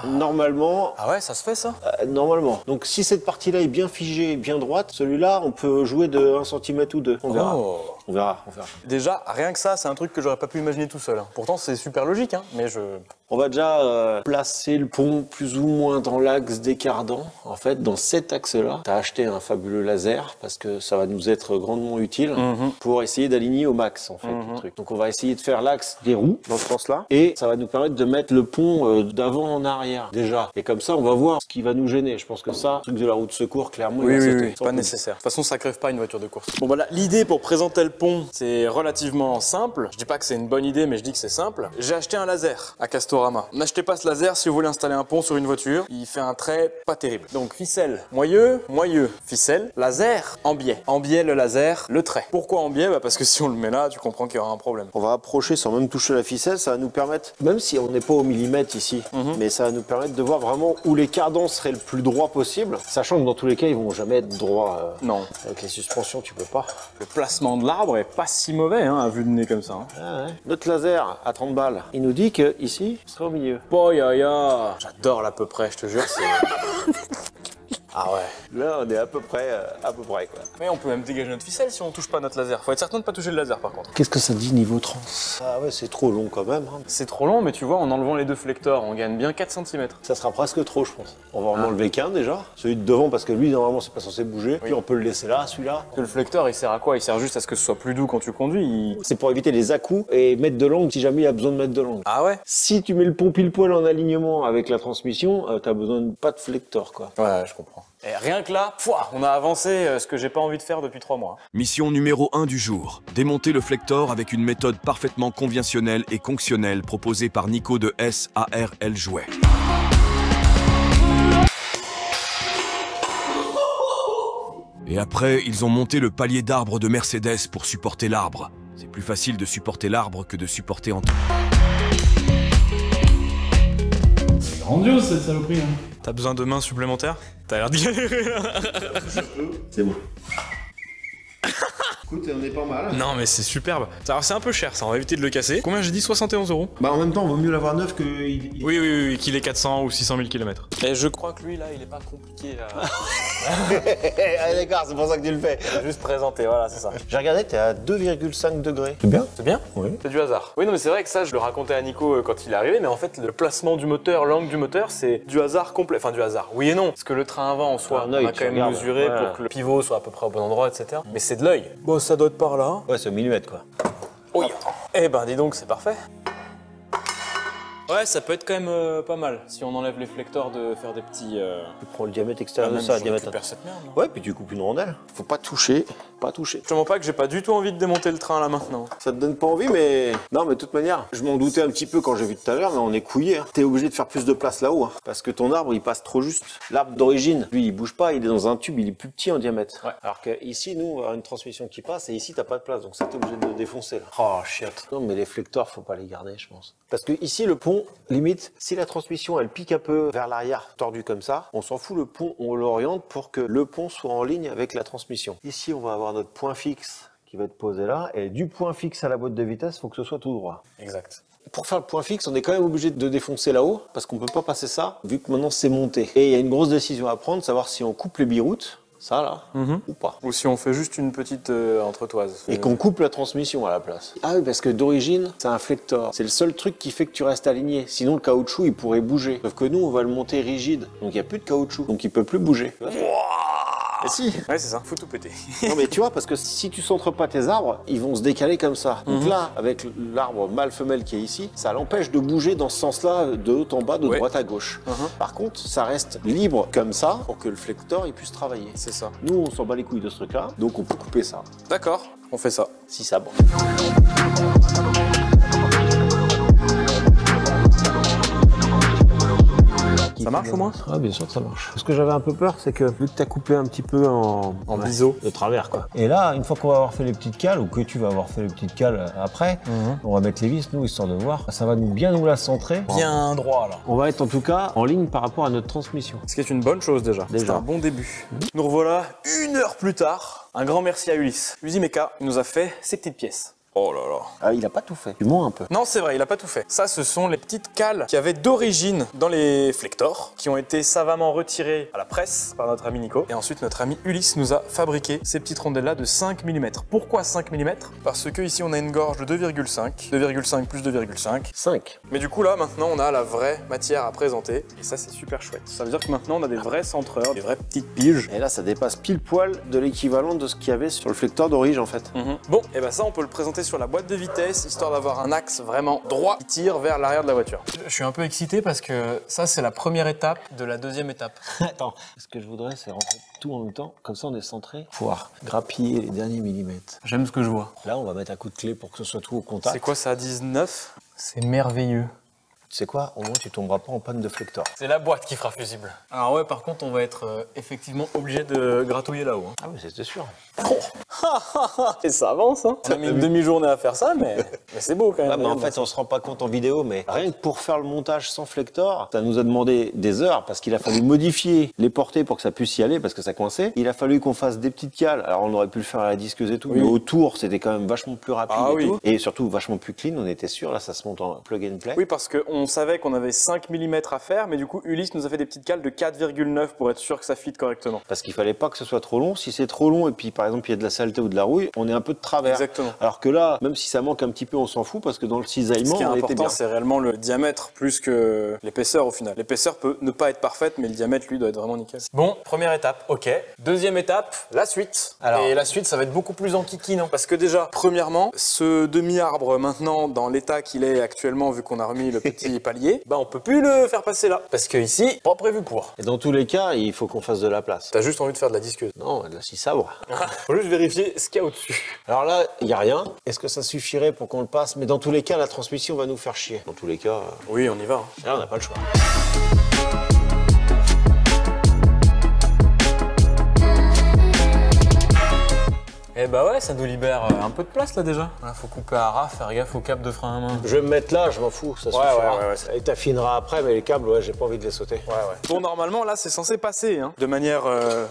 normalement... Ah ouais, ça se fait ça? Normalement. Donc si cette partie-là est bien figée, bien droite, celui-là, on peut jouer de 1 cm ou 2. On verra. Oh. On verra, on verra. Déjà, rien que ça, c'est un truc que j'aurais pas pu imaginer tout seul. Hein. Pourtant, c'est super logique, hein, mais je... On va déjà placer le pont plus ou moins dans l'axe des cardans. En fait, dans cet axe-là, tu as acheté un fabuleux laser parce que ça va nous être grandement utile pour essayer d'aligner au max en fait le truc. Donc on va essayer de faire l'axe des roues dans ce sens-là et ça va nous permettre de mettre le pont d'avant en arrière déjà. Et comme ça, on va voir ce qui va nous gêner. Je pense que ça, le truc de la roue de secours, clairement, il va sauter. Pas nécessaire. De toute façon, ça crève pas une voiture de course. Bon voilà, l'idée pour présenter le pont, c'est relativement simple. Je dis pas que c'est une bonne idée, mais je dis que c'est simple. J'ai acheté un laser à Castorama. N'achetez pas ce laser si vous voulez installer un pont sur une voiture. Il fait un trait pas terrible. Donc ficelle, moyeu, ficelle, laser, en biais. En biais le laser, le trait. Pourquoi en biais? Parce que si on le met là, tu comprends qu'il y aura un problème. On va approcher sans même toucher la ficelle, ça va nous permettre, même si on n'est pas au millimètre ici, mais ça va nous permettre de voir vraiment où les cardans seraient le plus droit possible, sachant que dans tous les cas, ils vont jamais être droits. Non. Avec les suspensions, tu peux pas. Le placement de l'arbre est pas si mauvais, hein, à vue de nez comme ça. Hein. Ah ouais. Notre laser à 30 balles, il nous dit que ici, ce sera au milieu. Boy, j'adore l'à peu près, je te jure, c'est... Ah ouais. Là, on est à peu près quoi. Mais on peut même dégager notre ficelle si on touche pas notre laser. Faut être certain de pas toucher le laser par contre. Qu'est-ce que ça dit niveau trans? Ah ouais, c'est trop long quand même. Hein. C'est trop long, mais tu vois, en enlevant les deux flectors, on gagne bien 4 cm. Ça sera presque trop, je pense. On va en enlever qu'un déjà. Celui de devant, parce que lui, normalement, c'est pas censé bouger. Puis on peut le laisser là, celui-là. Le flector, il sert à quoi? Il sert juste à ce que ce soit plus doux quand tu conduis. C'est pour éviter les à-coups et mettre de l'angle si jamais il y a besoin de mettre de l'angle. Ah ouais? Si tu mets le pont pile poil en alignement avec la transmission, t'as besoin de pas de flector, quoi. Ouais, je comprends. Et rien que là, on a avancé ce que j'ai pas envie de faire depuis 3 mois. Mission numéro 1 du jour. Démonter le flector avec une méthode parfaitement conventionnelle et conctionnelle proposée par Nico de SARL Jouet. Et après, ils ont monté le palier d'arbre de Mercedes pour supporter l'arbre. C'est plus facile de supporter l'arbre que de supporter Antoine. C'est grandiose cette saloperie. Hein. T'as besoin de mains supplémentaires? T'as l'air de galérer là. C'est bon. Écoute, on est pas mal. Non mais c'est superbe. Alors c'est un peu cher ça, on va éviter de le casser. Combien j'ai dit? 71 €. Bah en même temps, vaut mieux l'avoir neuf que... Oui, qu'il ait 400 ou 600 000 km. Et je crois que lui là, il est pas compliqué à... Ah d'accord, c'est pour ça que tu le fais. Juste présenter, voilà, c'est ça. J'ai regardé, t'es à 2,5 degrés. C'est bien? C'est bien? Oui. C'est du hasard. Oui, non mais c'est vrai que ça, je le racontais à Nico quand il est arrivé, mais en fait, le placement du moteur, l'angle du moteur, c'est du hasard complet. Enfin, du hasard. Oui et non. Parce que le train avant, en soi, on a quand même mesuré pour que le pivot soit à peu près au bon endroit, etc. Mais c'est de l'œil. Bon, ça doit être par là. Ouais, c'est au millimètre, quoi. Oui. Eh ben, dis donc, c'est parfait. Ouais, ça peut être quand même pas mal. Si on enlève les flecteurs, de faire des petits... Tu prends le diamètre extérieur de même ça, je le diamètre. récupère cette merde, non? Ouais, puis tu coupes une rondelle. Faut pas toucher, pas toucher. Je te mens pas que j'ai pas du tout envie de démonter le train là maintenant. Ça te donne pas envie, mais... Non, mais de toute manière, je m'en doutais un petit peu quand j'ai vu tout à l'heure, mais on est couillé. Hein. T'es obligé de faire plus de place là-haut, hein, parce que ton arbre, il passe trop juste. L'arbre d'origine, lui, il bouge pas, il est dans un tube, il est plus petit en diamètre. Ouais. Alors que ici, nous, on va avoir une transmission qui passe, et ici, t'as pas de place, donc ça, t'es obligé de le défoncer, là. Oh, chiotte. Non, mais les flecteurs, faut pas les garder, je pense. Parce que ici, le pont, limite, si la transmission, elle pique un peu vers l'arrière, tordu comme ça, on s'en fout, le pont, on l'oriente pour que le pont soit en ligne avec la transmission. Ici, on va avoir notre point fixe qui va être posé là, et du point fixe à la boîte de vitesse, il faut que ce soit tout droit. Exact. Pour faire le point fixe, on est quand même obligé de défoncer là-haut, parce qu'on peut pas passer ça, vu que maintenant c'est monté. Et il y a une grosse décision à prendre, savoir si on coupe les biroutes, ça là, ou pas. Ou si on fait juste une petite entretoise. Et qu'on coupe la transmission à la place. Ah oui, parce que d'origine, c'est un flector. C'est le seul truc qui fait que tu restes aligné. Sinon, le caoutchouc, il pourrait bouger. Sauf que nous, on va le monter rigide. Donc, il n'y a plus de caoutchouc. Donc, il peut plus bouger. Et si. Ouais, c'est ça, faut tout péter. Non, mais tu vois, parce que si tu centres pas tes arbres, ils vont se décaler comme ça. Donc là, avec l'arbre mâle-femelle qui est ici, ça l'empêche de bouger dans ce sens-là, de haut en bas, de droite à gauche. Par contre, ça reste libre comme ça pour que le flector, il puisse travailler. C'est ça. Nous, on s'en bat les couilles de ce truc-là, donc on peut couper ça. D'accord, on fait ça. Si ça branche. Ça marche au moins? Ah, bien sûr que ça marche. Ce que j'avais un peu peur, c'est que vu que tu as coupé un petit peu en biseau de travers, quoi. Et là, une fois qu'on va avoir fait les petites cales, ou que tu vas avoir fait les petites cales après, on va mettre les vis, nous, histoire de voir. Ça va bien nous la centrer. Bien droit là. On va être en tout cas en ligne par rapport à notre transmission. Ce qui est une bonne chose déjà. C'est un bon début. Nous revoilà 1 heure plus tard. Un grand merci à Ulysse. Usimeka, il nous a fait ces petites pièces. Oh là là. Ah, il a pas tout fait. Du moins un peu. Non, c'est vrai, il a pas tout fait. Ça, ce sont les petites cales qui avaient d'origine dans les flectors, qui ont été savamment retirées à la presse par notre ami Nico. Et ensuite, notre ami Ulysse nous a fabriqué ces petites rondelles-là de 5 mm. Pourquoi 5 mm? Parce que ici, on a une gorge de 2,5. 2,5 plus 2,5. 5. Mais du coup, là, maintenant, on a la vraie matière à présenter. Et ça, c'est super chouette. Ça veut dire que maintenant, on a des vrais centreurs, des vraies petites piges. Et là, ça dépasse pile poil de l'équivalent de ce qu'il y avait sur le flector d'origine, en fait. Bon, et ben ça, on peut le présenter sur la boîte de vitesse, histoire d'avoir un axe vraiment droit qui tire vers l'arrière de la voiture. Je suis un peu excité parce que ça, c'est la première étape de la deuxième étape. Attends, ce que je voudrais, c'est rentrer tout en même temps, comme ça on est centré, pouvoir grappiller les derniers millimètres. J'aime ce que je vois. Là, on va mettre un coup de clé pour que ce soit tout au contact. C'est quoi ça, 19? C'est merveilleux. Tu sais quoi, au moins tu tomberas pas en panne de flector. C'est la boîte qui fera fusible. Alors ouais, par contre, on va être effectivement obligé de gratouiller là-haut. Ah oui, c'était sûr. Et ça avance, hein. On a mis une demi-journée à faire ça, mais c'est beau quand même. Ah, mais en fait, on se rend pas compte en vidéo, mais rien que pour faire le montage sans flector, ça nous a demandé des heures parce qu'il a fallu modifier les portées pour que ça puisse y aller parce que ça coinçait. Il a fallu qu'on fasse des petites cales. Alors on aurait pu le faire à la disqueuse et tout, mais autour c'était quand même vachement plus rapide tout. Et surtout vachement plus clean. On était sûr, là ça se monte en plug and play. Oui, parce qu'on savait qu'on avait 5 mm à faire, mais du coup Ulysse nous a fait des petites cales de 4,9 pour être sûr que ça fit correctement. Parce qu'il fallait pas que ce soit trop long. Si c'est trop long et puis par exemple il y a de la saleté ou de la rouille, on est un peu de travers. Exactement. Alors que là, même si ça manque un petit peu, on s'en fout parce que dans le cisaillement, ce qui est on était important, bien. c'est réellement le diamètre plus que l'épaisseur au final. L'épaisseur peut ne pas être parfaite, mais le diamètre, lui, doit être vraiment nickel. Bon, première étape, ok. Deuxième étape, la suite. Et la suite, ça va être beaucoup plus enquiquinant. Parce que déjà, premièrement, ce demi-arbre, maintenant, dans l'état qu'il est actuellement, vu qu'on a remis le petit palier, bah on peut plus le faire passer là. Parce que ici, pas prévu pour. Et dans tous les cas, il faut qu'on fasse de la place. T'as juste envie de faire de la disqueuse. Non, de la scie sabre. Faut juste vérifier ce qu'il y a au-dessus. Alors là, il n'y a rien. Est-ce que ça suffirait pour qu'on le passe? Mais dans tous les cas, la transmission va nous faire chier. Dans tous les cas, oui, on y va. Là, on n'a pas le choix. Eh bah ouais, ça nous libère un peu de place là déjà. Là, faut couper à ras, faire gaffe au câble de frein à main. Je vais me mettre là, je m'en fous, ça suffira. Et t'affineras après, mais les câbles, ouais, j'ai pas envie de les sauter. Bon, normalement, là, c'est censé passer, hein, de manière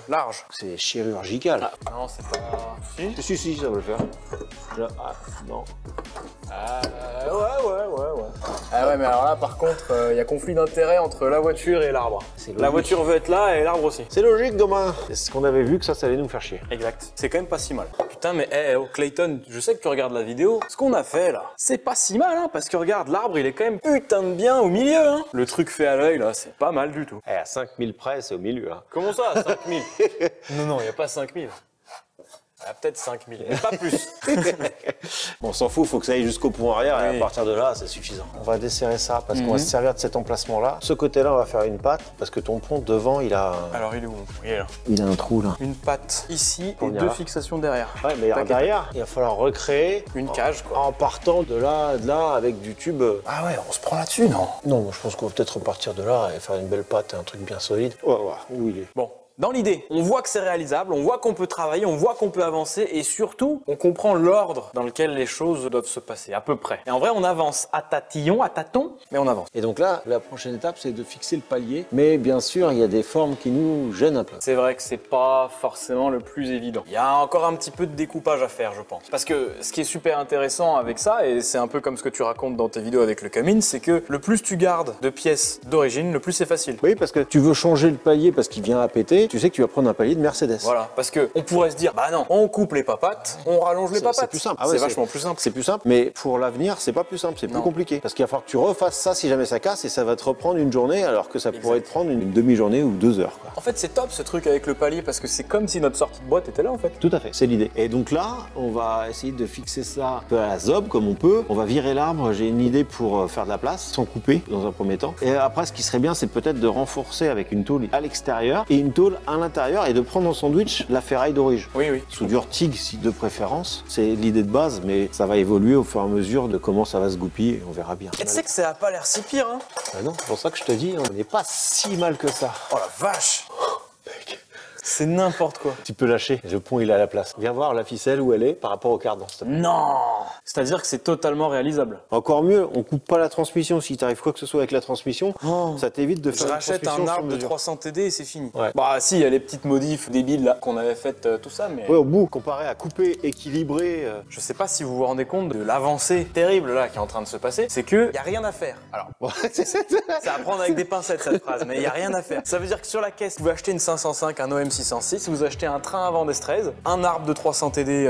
large. C'est chirurgical. Non, c'est pas... Si, ça va le faire. Là, non. Ouais. Ah ouais, mais alors là, par contre, il y a conflit d'intérêt entre la voiture et l'arbre. La voiture veut être là et l'arbre aussi. C'est logique, gamin. C'est ce qu'on avait vu, que ça allait nous faire chier. Exact. C'est quand même pas si mal. Putain, mais Clayton, je sais que tu regardes la vidéo. Ce qu'on a fait là, c'est pas si mal, hein, parce que regarde, l'arbre, il est quand même putain de bien au milieu, hein. Le truc fait à l'œil, là, c'est pas mal du tout. À 5000 près, c'est au milieu, hein. Comment ça, 5000? Non, il y a pas 5000. Peut-être 5000, mais pas plus. Bon, on s'en fout, il faut que ça aille jusqu'au pont arrière et Oui. à partir de là, c'est suffisant. On va desserrer ça parce qu'on va se servir de cet emplacement-là. Ce côté-là, on va faire une patte parce que ton pont devant, il a Alors il est où? Il est là. un trou là. Une patte ici On et y 2 va. fixations derrière. Ouais, mais Tac, derrière, il va falloir recréer Une cage quoi. en partant de là avec du tube. Ah ouais, on se prend là-dessus, non? Non, moi, je pense qu'on va peut-être repartir de là et faire une belle patte, un truc bien solide. Ouais, où il est. Bon. Dans l'idée, on voit que c'est réalisable, on voit qu'on peut travailler, on voit qu'on peut avancer et surtout, on comprend l'ordre dans lequel les choses doivent se passer, à peu près. Et en vrai, on avance à tatillon, à tâtons, mais on avance. Et donc là, la prochaine étape, c'est de fixer le palier. Mais bien sûr, il y a des formes qui nous gênent un peu. C'est vrai que c'est pas forcément le plus évident. Il y a encore un petit peu de découpage à faire, je pense. Parce que ce qui est super intéressant avec ça, et c'est un peu comme ce que tu racontes dans tes vidéos avec le Camine, c'est que le plus tu gardes de pièces d'origine, le plus c'est facile. Oui, parce que tu veux changer le palier parce qu'il vient à péter, tu sais que tu vas prendre un palier de Mercedes. Voilà, parce que on pourrait se dire, bah non, on coupe les papates, on rallonge les papates. C'est plus simple. C'est vachement plus simple. C'est plus simple, mais pour l'avenir, c'est pas plus simple, c'est plus Non. compliqué. Parce qu'il va falloir que tu refasses ça si jamais ça casse et ça va te reprendre une journée alors que ça pourrait te prendre une demi-journée ou 2 heures. Quoi. En fait, c'est top ce truc avec le palier parce que c'est comme si notre sortie de boîte était là en fait. Tout à fait, c'est l'idée. Et donc là, on va essayer de fixer ça un peu à la zob comme on peut. On va virer l'arbre, j'ai une idée pour faire de la place, sans couper dans un premier temps. Et après, ce qui serait bien, c'est peut-être de renforcer avec une tôle à l'extérieur et une tôle à l'intérieur et de prendre en sandwich la ferraille d'origine. Oui, oui. Soudure TIG si de préférence, c'est l'idée de base, mais ça va évoluer au fur et à mesure de comment ça va se goupiller, on verra bien. Et tu sais que ça a pas l'air si pire, hein? Ah non, c'est pour ça que je te dis, on n'est pas si mal que ça. Oh la vache! C'est n'importe quoi. Tu peux lâcher, le pont il est à la place. Viens voir la ficelle où elle est par rapport au cardan. s'il te plaît. Non! C'est-à-dire que c'est totalement réalisable. Encore mieux, on coupe pas la transmission. Si t'arrives quoi que ce soit avec la transmission, ça t'évite de Je faire une rachète transmission un sur arbre de mesure. 300 TD et c'est fini. Ouais. Bah si, il y a les petites modifs débiles là qu'on avait faites, tout ça, mais... Ouais, au bout, comparé à couper, équilibrer. Je sais pas si vous vous rendez compte de l'avancée terrible là qui est en train de se passer, c'est que y a rien à faire. Alors, c'est à prendre avec des pincettes cette phrase, mais y a rien à faire. Ça veut dire que sur la caisse, vous pouvez acheter une 505, un OM 606, vous achetez un train à vent d'Estrèze, un arbre de 300 TD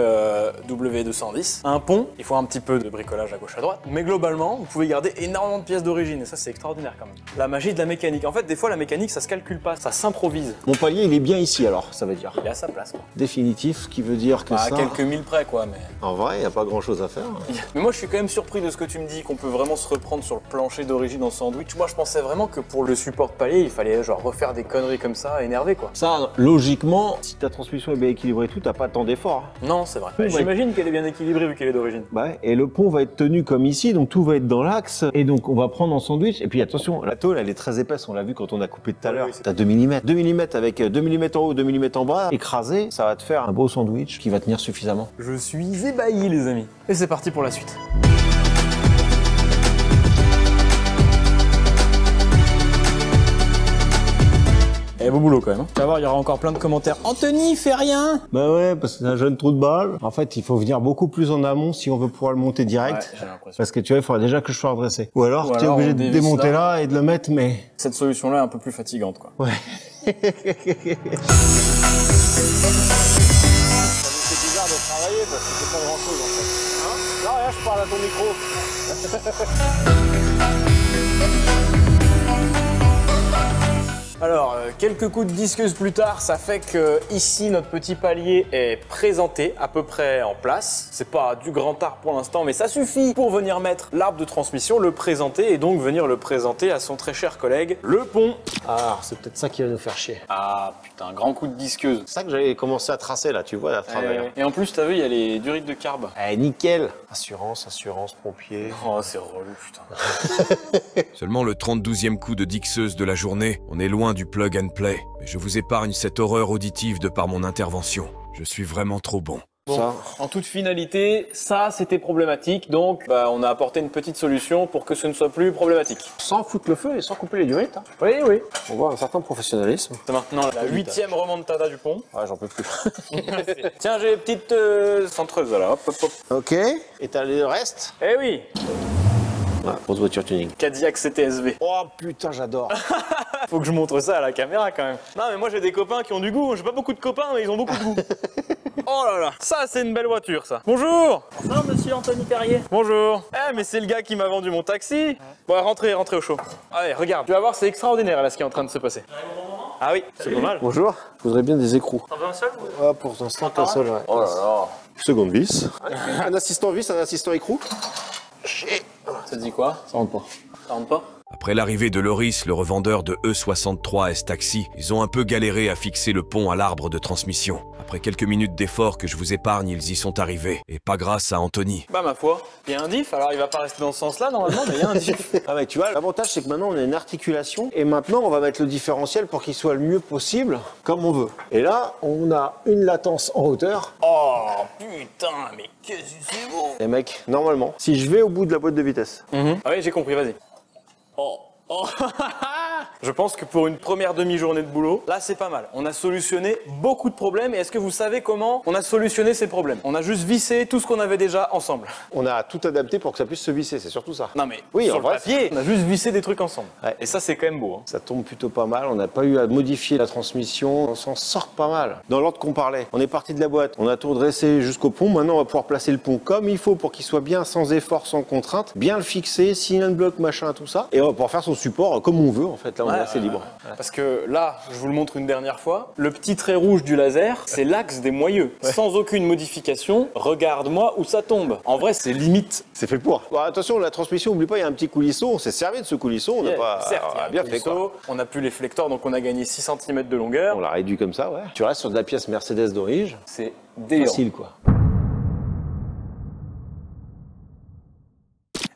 W210, un pont, il faut un petit peu de bricolage à gauche à droite, mais globalement, vous pouvez garder énormément de pièces d'origine et ça c'est extraordinaire quand même. La magie de la mécanique. En fait, des fois la mécanique ça se calcule pas, ça s'improvise. Mon palier, il est bien ici alors, ça veut dire. Il est à sa place quoi. Définitif, ce qui veut dire que À ça. quelques mille près quoi, mais... En vrai, il n'y a pas grand chose à faire. Mais moi je suis quand même surpris de ce que tu me dis, qu'on peut vraiment se reprendre sur le plancher d'origine en sandwich. Moi je pensais vraiment que pour le support palier, il fallait genre refaire des conneries comme ça, énervé quoi. Ça, logiquement, si ta transmission est bien équilibrée et tout, t'as pas tant d'efforts. Non, c'est vrai. Ouais. J'imagine qu'elle est bien équilibrée vu qu'elle est d'origine. Bah ouais, et le pont va être tenu comme ici, donc tout va être dans l'axe. Et donc on va prendre en sandwich. Et puis attention, la tôle elle est très épaisse, on l'a vu quand on a coupé tout à l'heure. oui, c'est- T'as 2 mm. 2 mm avec 2 mm en haut, 2 mm en bas, écrasé, ça va te faire un beau sandwich qui va tenir suffisamment. Je suis ébahi les amis. Et c'est parti pour la suite. Eh, beau boulot quand même. Tu vas voir, il y aura encore plein de commentaires. Anthony, fais rien! Bah ouais, parce que c'est un jeune trou de balle. En fait, il faut venir beaucoup plus en amont si on veut pouvoir le monter direct. Ouais, j'ai l'impression. Parce que tu vois, il faudra déjà que je sois redressé. Ou alors, Ou tu es alors, obligé on de dévisse démonter là. là et de le mettre, mais... Cette solution-là est un peu plus fatigante quoi. Ouais. C'est bizarre de travailler parce que c'est pas grand chose en fait. Hein? Non, rien, je parle à ton micro. Alors, quelques coups de disqueuse plus tard, ça fait que ici notre petit palier est présenté à peu près en place. C'est pas du grand art pour l'instant, mais ça suffit pour venir mettre l'arbre de transmission, le présenter et donc venir le présenter à son très cher collègue, le pont. Ah, c'est peut-être ça qui va nous faire chier. Ah putain, grand coup de disqueuse. C'est ça que j'avais commencé à tracer là, tu vois, à travers. Et en plus, t'as vu, il y a les durites de carbe. Eh, nickel. Assurance, pompier. Oh, c'est relou, putain. Seulement le 32e coup de dixeuse de la journée, on est loin du plug and play, mais je vous épargne cette horreur auditive de par mon intervention. Je suis vraiment trop bon. Bon, Ça. en toute finalité, ça c'était problématique, donc on a apporté une petite solution pour que ce ne soit plus problématique. Sans foutre le feu et sans couper les durites. Hein. Oui, oui. On voit un certain professionnalisme. C'est maintenant la 8e remontada du pont. Ouais, j'en peux plus. Tiens, j'ai une petite centreuse là, hop, hop, hop. Ok. Et t'as le reste? Eh oui, Ouais, grosse voiture tuning. Cadillac CTSV. Oh putain, j'adore. Faut que je montre ça à la caméra quand même. Non mais moi j'ai des copains qui ont du goût, j'ai pas beaucoup de copains mais ils ont beaucoup de goût. Oh là là, ça c'est une belle voiture ça. Bonjour. Bonjour monsieur Anthony Perrier. Bonjour. Eh mais c'est le gars qui m'a vendu mon taxi. Bon rentrez au chaud. Allez regarde, tu vas voir c'est extraordinaire là ce qui est en train de se passer. Ah oui, c'est dommage. Bonjour, je voudrais bien des écrous. T'en veux un seul? Ouais, pour l'instant, qu'un seul, ouais. Oh là là. Seconde vis. Un assistant vis, un assistant écrou. Ça te dit quoi? Ça rentre pas. Ça rentre pas? Après l'arrivée de Loris, le revendeur de E63 S-Taxi, ils ont un peu galéré à fixer le pont à l'arbre de transmission. Après quelques minutes d'effort que je vous épargne, ils y sont arrivés. Et pas grâce à Anthony. Bah ma foi, il y a un diff, alors il va pas rester dans ce sens-là normalement, mais il y a un diff. Ah mec, tu vois, l'avantage c'est que maintenant on a une articulation et maintenant on va mettre le différentiel pour qu'il soit le mieux possible, comme on veut. Et là, on a une latence en hauteur. Oh putain, mais qu'est-ce que c'est beau! Et mec, normalement, si je vais au bout de la boîte de vitesse, Ah oui, j'ai compris, vas-y. Oh. Je pense que pour une première demi-journée de boulot, là c'est pas mal. On a solutionné beaucoup de problèmes et est-ce que vous savez comment on a solutionné ces problèmes? On a juste vissé tout ce qu'on avait déjà ensemble. on a tout adapté pour que ça puisse se visser, c'est surtout ça. Non mais Oui, sur en le vrai, papier, on a juste vissé des trucs ensemble. Ouais. Et ça c'est quand même beau. Hein. Ça tombe plutôt pas mal, on n'a pas eu à modifier la transmission, on s'en sort pas mal. Dans l'ordre qu'on parlait, on est parti de la boîte, on a tout redressé jusqu'au pont, maintenant on va pouvoir placer le pont comme il faut pour qu'il soit bien sans effort, sans contrainte, bien le fixer, cylindre bloc, machin, tout ça, et on va pouvoir faire son support comme on veut en fait, là on est assez libre. Parce que là, je vous le montre une dernière fois, le petit trait rouge du laser, c'est l'axe des moyeux. Sans aucune modification, regarde-moi où ça tombe. En vrai, c'est limite. C'est fait pour. Bon, attention, la transmission, oublie pas, il y a un petit coulisson, on s'est servi de ce coulisson, on n'a pas Certes, il y a un bien fait coulisseau, quoi. on a plus les flecteurs, donc on a gagné 6 cm de longueur. On l'a réduit comme ça, ouais. Tu restes sur de la pièce Mercedes d'origine, C'est délirant. facile quoi.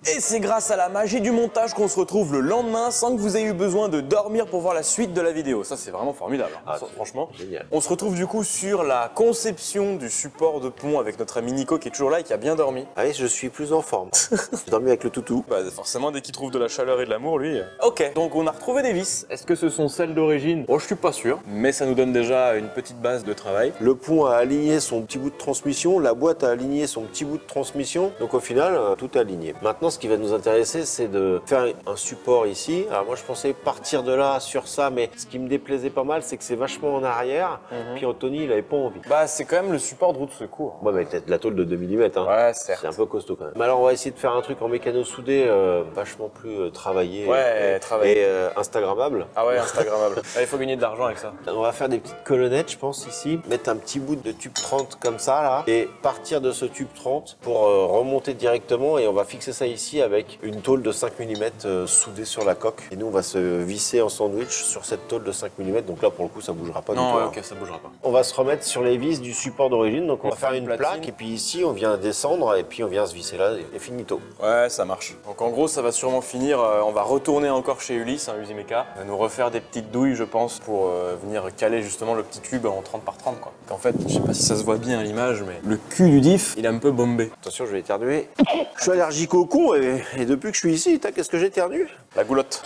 Et c'est grâce à la magie du montage qu'on se retrouve le lendemain sans que vous ayez eu besoin de dormir pour voir la suite de la vidéo. Ça, c'est vraiment formidable. Ah, Franchement. génial. On se retrouve du coup sur la conception du support de pont avec notre ami Nico qui est toujours là et qui a bien dormi. Allez, je suis plus en forme. J'ai dormi avec le toutou. Bah forcément, dès qu'il trouve de la chaleur et de l'amour, lui... Ok, donc on a retrouvé des vis. Est-ce que ce sont celles d'origine? Oh, je suis pas sûr. Mais ça nous donne déjà une petite base de travail. Le pont a aligné son petit bout de transmission, la boîte a aligné son petit bout de transmission, donc au final, tout est aligné. Maintenant, ce qui va nous intéresser, c'est de faire un support ici. Alors moi, je pensais partir de là sur ça, mais ce qui me déplaisait pas mal, c'est que c'est vachement en arrière, puis Anthony, il avait pas envie. Bah, c'est quand même le support de roue de secours. Ouais, mais peut-être la tôle de 2 mm, hein. Ouais, certes. C'est un peu costaud quand même. Mais alors, on va essayer de faire un truc en mécano soudé vachement plus travaillé Ouais, travaillé. et instagrammable. Ah ouais, Instagrammable. Ah, il faut gagner de l'argent avec ça. On va faire des petites colonnettes, je pense, ici. Mettre un petit bout de tube 30 comme ça, là. Et partir de ce tube 30 pour remonter directement. Et on va fixer ça ici avec une tôle de 5 mm soudée sur la coque. Et nous, on va se visser en sandwich sur cette tôle de 5 mm. Donc là, pour le coup, ça bougera pas du tout. Non, ok, ça bougera pas. On va se remettre sur les vis du support d'origine. Donc on va faire une platine. plaque. Et puis ici, on vient descendre. Et puis on vient se visser là. Et finito. Ouais, ça marche. Donc en gros, ça va sûrement finir, on va retourner encore chez Ulysse, Usimeka, nous refaire des petites douilles, je pense, pour venir caler justement le petit tube en 30 par 30, quoi. En fait, je sais pas si ça se voit bien à l'image, mais le cul du diff, il est un peu bombé. Attention, je vais éternuer. Je suis allergique au con et depuis que je suis ici, qu'est-ce que j'éternue? La goulotte.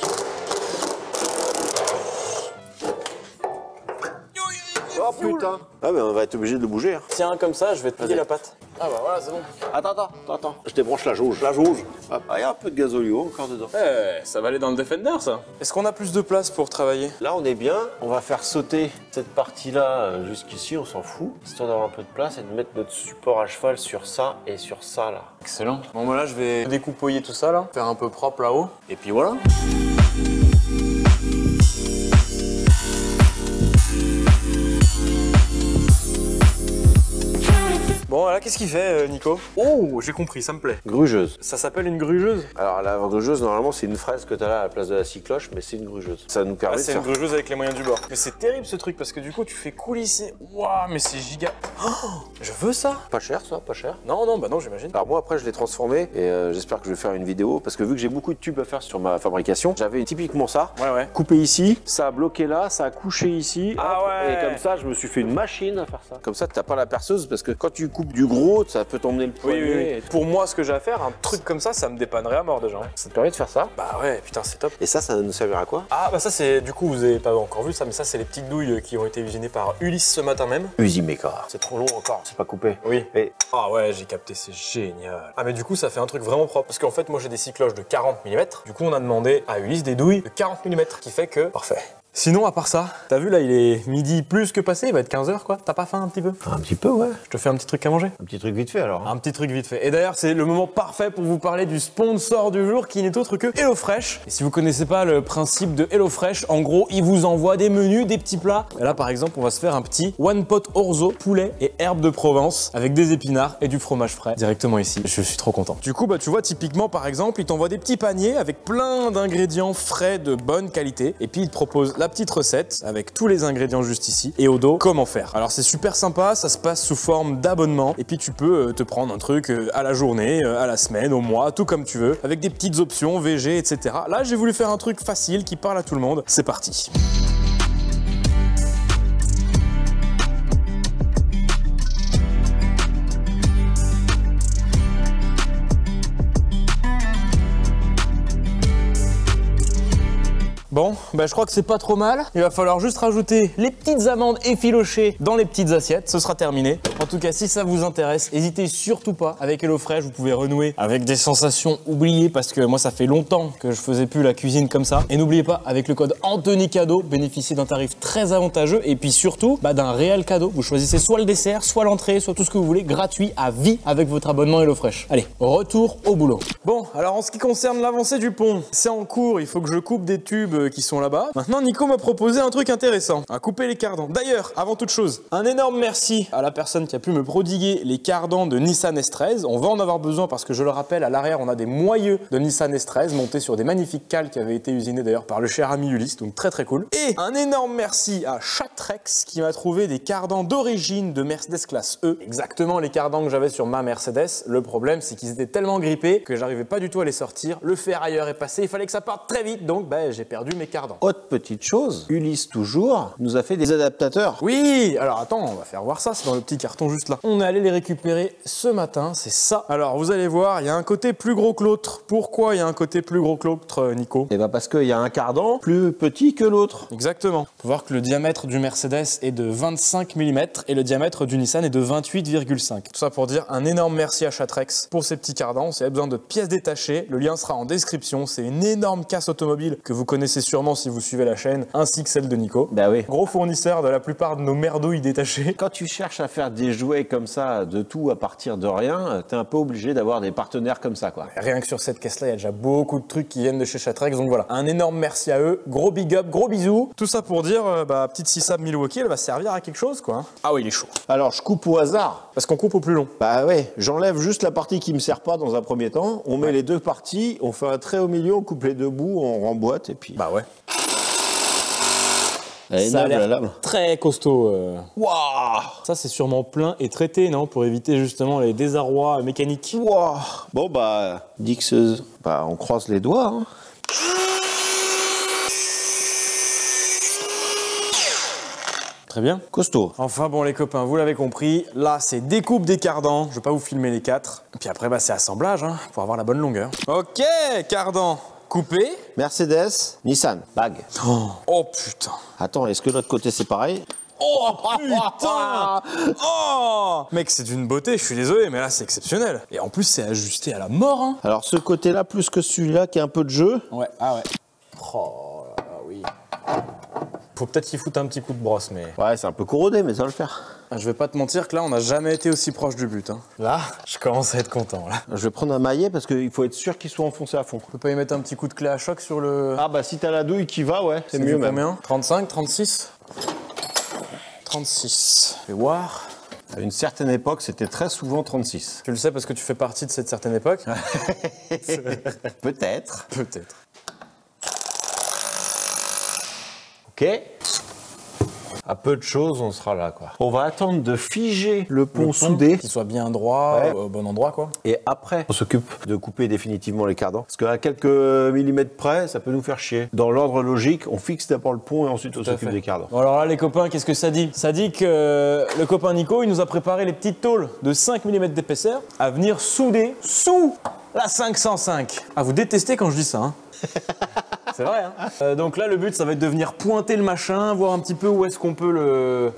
Oh putain. Ah mais on va être obligé de le bouger. Hein. Tiens, comme ça, je vais te plier la patte. Ah bah voilà, c'est bon. Attends. Je débranche la jauge. La jauge. Ah, il y a un peu de gazolio encore dedans. Eh, ça va aller dans le Defender, ça. Est-ce qu'on a plus de place pour travailler? Là, on est bien. On va faire sauter cette partie-là jusqu'ici, on s'en fout. Histoire d'avoir un peu de place et de mettre notre support à cheval sur ça et sur ça, là. Excellent. Bon, bah là, je vais découpoyer tout ça, là, faire un peu propre là-haut, et puis voilà. Bon, là, qu'est-ce qu'il fait, Nico? Oh, j'ai compris, ça me plaît. Grugeuse. Ça s'appelle une grugeuse? Alors, la grugeuse, normalement, c'est une fraise que tu as là à la place de la cycloche, mais c'est une grugeuse. Ça nous permet Ah, de c'est faire... une grugeuse avec les moyens du bord. Mais c'est terrible ce truc parce que du coup tu fais coulisser. Waouh, mais c'est giga. Oh, je veux ça. Pas cher, ça, pas cher. Non, bah non, j'imagine. Alors moi après je l'ai transformé et j'espère que je vais faire une vidéo parce que vu que j'ai beaucoup de tubes à faire sur ma fabrication, j'avais typiquement ça, Ouais. coupé ici, ça a bloqué là, ça a couché ici, Ah hop, ouais. et comme ça je me suis fait une machine à faire ça. Comme ça t'as pas la perceuse parce que quand tu coupes du gros, ça peut t'emmener le poignet. Oui. Pour moi, ce que j'ai à faire, un truc comme ça me dépannerait à mort déjà. Ça te permet de faire ça. Bah ouais, putain, c'est top. Et ça nous servira à quoi? Ah bah ça c'est, du coup vous avez pas encore vu ça, mais ça c'est les petites douilles qui ont été usinées par Ulysse ce matin même. Usimeka. C'est trop long encore, c'est pas coupé. Oui. Et Ah ouais, j'ai capté, c'est génial. Ah mais du coup ça fait un truc vraiment propre. Parce qu'en fait moi j'ai des cycloches de 40 mm. Du coup on a demandé à Ulysse des douilles de 40 mm. Qui fait que... Parfait. Sinon, à part ça, t'as vu là, il est midi plus que passé, il va être 15 h quoi. T'as pas faim un petit peu? Un petit peu, ouais. Je te fais un petit truc à manger. Un petit truc vite fait alors. Un petit truc vite fait. Et d'ailleurs, c'est le moment parfait pour vous parler du sponsor du jour qui n'est autre que HelloFresh. Et si vous connaissez pas le principe de HelloFresh, en gros, il vous envoie des menus, des petits plats. Et là, par exemple, on va se faire un petit one pot orzo, poulet et herbes de Provence avec des épinards et du fromage frais directement ici. Je suis trop content. Du coup, bah tu vois, typiquement, par exemple, il t'envoie des petits paniers avec plein d'ingrédients frais de bonne qualité. Et puis, il te propose la petite recette avec tous les ingrédients juste ici et au dos comment faire. Alors c'est super sympa, ça se passe sous forme d'abonnement et puis tu peux te prendre un truc à la journée, à la semaine, au mois, tout comme tu veux, avec des petites options VG, etc. Là j'ai voulu faire un truc facile qui parle à tout le monde. C'est parti. Bon, bah je crois que c'est pas trop mal. Il va falloir juste rajouter les petites amandes effilochées dans les petites assiettes. Ce sera terminé. En tout cas, si ça vous intéresse, n'hésitez surtout pas. Avec HelloFresh, vous pouvez renouer avec des sensations oubliées parce que moi, ça fait longtemps que je faisais plus la cuisine comme ça. Et n'oubliez pas, avec le code Anthony Cadeau, bénéficiez d'un tarif très avantageux et puis surtout, bah, d'un réel cadeau. Vous choisissez soit le dessert, soit l'entrée, soit tout ce que vous voulez, gratuit à vie avec votre abonnement HelloFresh. Allez, retour au boulot. Bon, alors en ce qui concerne l'avancée du pont, c'est en cours. Il faut que je coupe des tubes qui sont là-bas. Maintenant, Nico m'a proposé un truc intéressant, à couper les cardans. D'ailleurs, avant toute chose, un énorme merci à la personne qui a pu me prodiguer les cardans de Nissan S13. On va en avoir besoin parce que je le rappelle, à l'arrière, on a des moyeux de Nissan S13 montés sur des magnifiques cales qui avaient été usinés d'ailleurs par le cher ami Ulysse, donc très très cool. Et un énorme merci à Chatrex qui m'a trouvé des cardans d'origine de Mercedes classe E. Exactement les cardans que j'avais sur ma Mercedes. Le problème, c'est qu'ils étaient tellement grippés que j'arrivais pas du tout à les sortir. Le ferrailleur est passé, il fallait que ça parte très vite, donc bah, j'ai perdu mes cardans. Autre petite chose, Ulysse toujours nous a fait des adaptateurs. Oui, alors attends, on va faire voir ça, c'est dans le petit carton juste là. On est allé les récupérer ce matin, c'est ça. Alors vous allez voir, il y a un côté plus gros que l'autre. Pourquoi il y a un côté plus gros que l'autre, Nico? Et bah parce qu'il y a un cardan plus petit que l'autre. Exactement. Faut voir que le diamètre du Mercedes est de 25 mm et le diamètre du Nissan est de 28,5. Tout ça pour dire un énorme merci à Chatrex pour ces petits cardans. Si vous avez besoin de pièces détachées, le lien sera en description. C'est une énorme casse automobile que vous connaissez sûrement si vous suivez la chaîne, ainsi que celle de Nico. Bah oui. Gros fournisseur de la plupart de nos merdouilles détachées. Quand tu cherches à faire des jouets comme ça, de tout à partir de rien, t'es un peu obligé d'avoir des partenaires comme ça, quoi. Rien que sur cette caisse-là, il y a déjà beaucoup de trucs qui viennent de chez Chatrex, donc voilà. Un énorme merci à eux, gros big up, gros bisous. Tout ça pour dire, petite Sissab Milwaukee, elle va servir à quelque chose, quoi. Ah oui, il est chaud. Alors, je coupe au hasard. Parce qu'on coupe au plus long. Bah ouais, j'enlève juste la partie qui me sert pas dans un premier temps, on met les deux parties, on fait un trait au milieu, on coupe les deux bouts, on remboîte et puis... Bah ouais. Ça a l'air très costaud. Waouh! Ça, c'est sûrement plein et traité, non? Pour éviter justement les désarrois mécaniques. Waouh! Bon, bah, Dixeuse, bah, on croise les doigts, hein. Très bien. Costaud. Enfin bon les copains, vous l'avez compris, là c'est découpe des cardans, je vais pas vous filmer les 4. Puis après bah c'est assemblage hein, pour avoir la bonne longueur. Ok, cardan coupé. Mercedes, Nissan, bague. Oh putain. Attends, est-ce que de l'autre côté c'est pareil? Oh putain. Oh mec, c'est d'une beauté, je suis désolé, mais là c'est exceptionnel. Et en plus c'est ajusté à la mort hein. Alors ce côté-là plus que celui-là qui a un peu de jeu. Ouais, ah ouais. Oh là là, oui. Faut peut-être y foutre un petit coup de brosse, mais... Ouais, c'est un peu corrodé, mais ça va le faire. Je vais pas te mentir que là, on n'a jamais été aussi proche du but. Hein. Là, je commence à être content, là. Je vais prendre un maillet parce qu'il faut être sûr qu'il soit enfoncé à fond. On peut pas y mettre un petit coup de clé à choc sur le... Ah bah si t'as la douille qui va, ouais, c'est mieux même. Combien 35, 36 36. Je vais voir. À une certaine époque, c'était très souvent 36. Tu le sais parce que tu fais partie de cette certaine époque? Peut-être. Peut-être. Ok. À peu de choses, on sera là, quoi. On va attendre de figer le pont soudé. Qu'il soit bien droit, ouais. Au bon endroit, quoi. Et après, on s'occupe de couper définitivement les cardans. Parce qu'à quelques millimètres près, ça peut nous faire chier. Dans l'ordre logique, on fixe d'abord le pont et ensuite on s'occupe des cardans. Bon alors là, les copains, qu'est-ce que ça dit? Ça dit que le copain Nico, il nous a préparé les petites tôles de 5 mm d'épaisseur à venir souder sous la 505. Ah, vous détestez quand je dis ça, hein. C'est vrai, hein. Donc là, le but, ça va être de venir pointer le machin, voir un petit peu où est-ce qu'on peut le...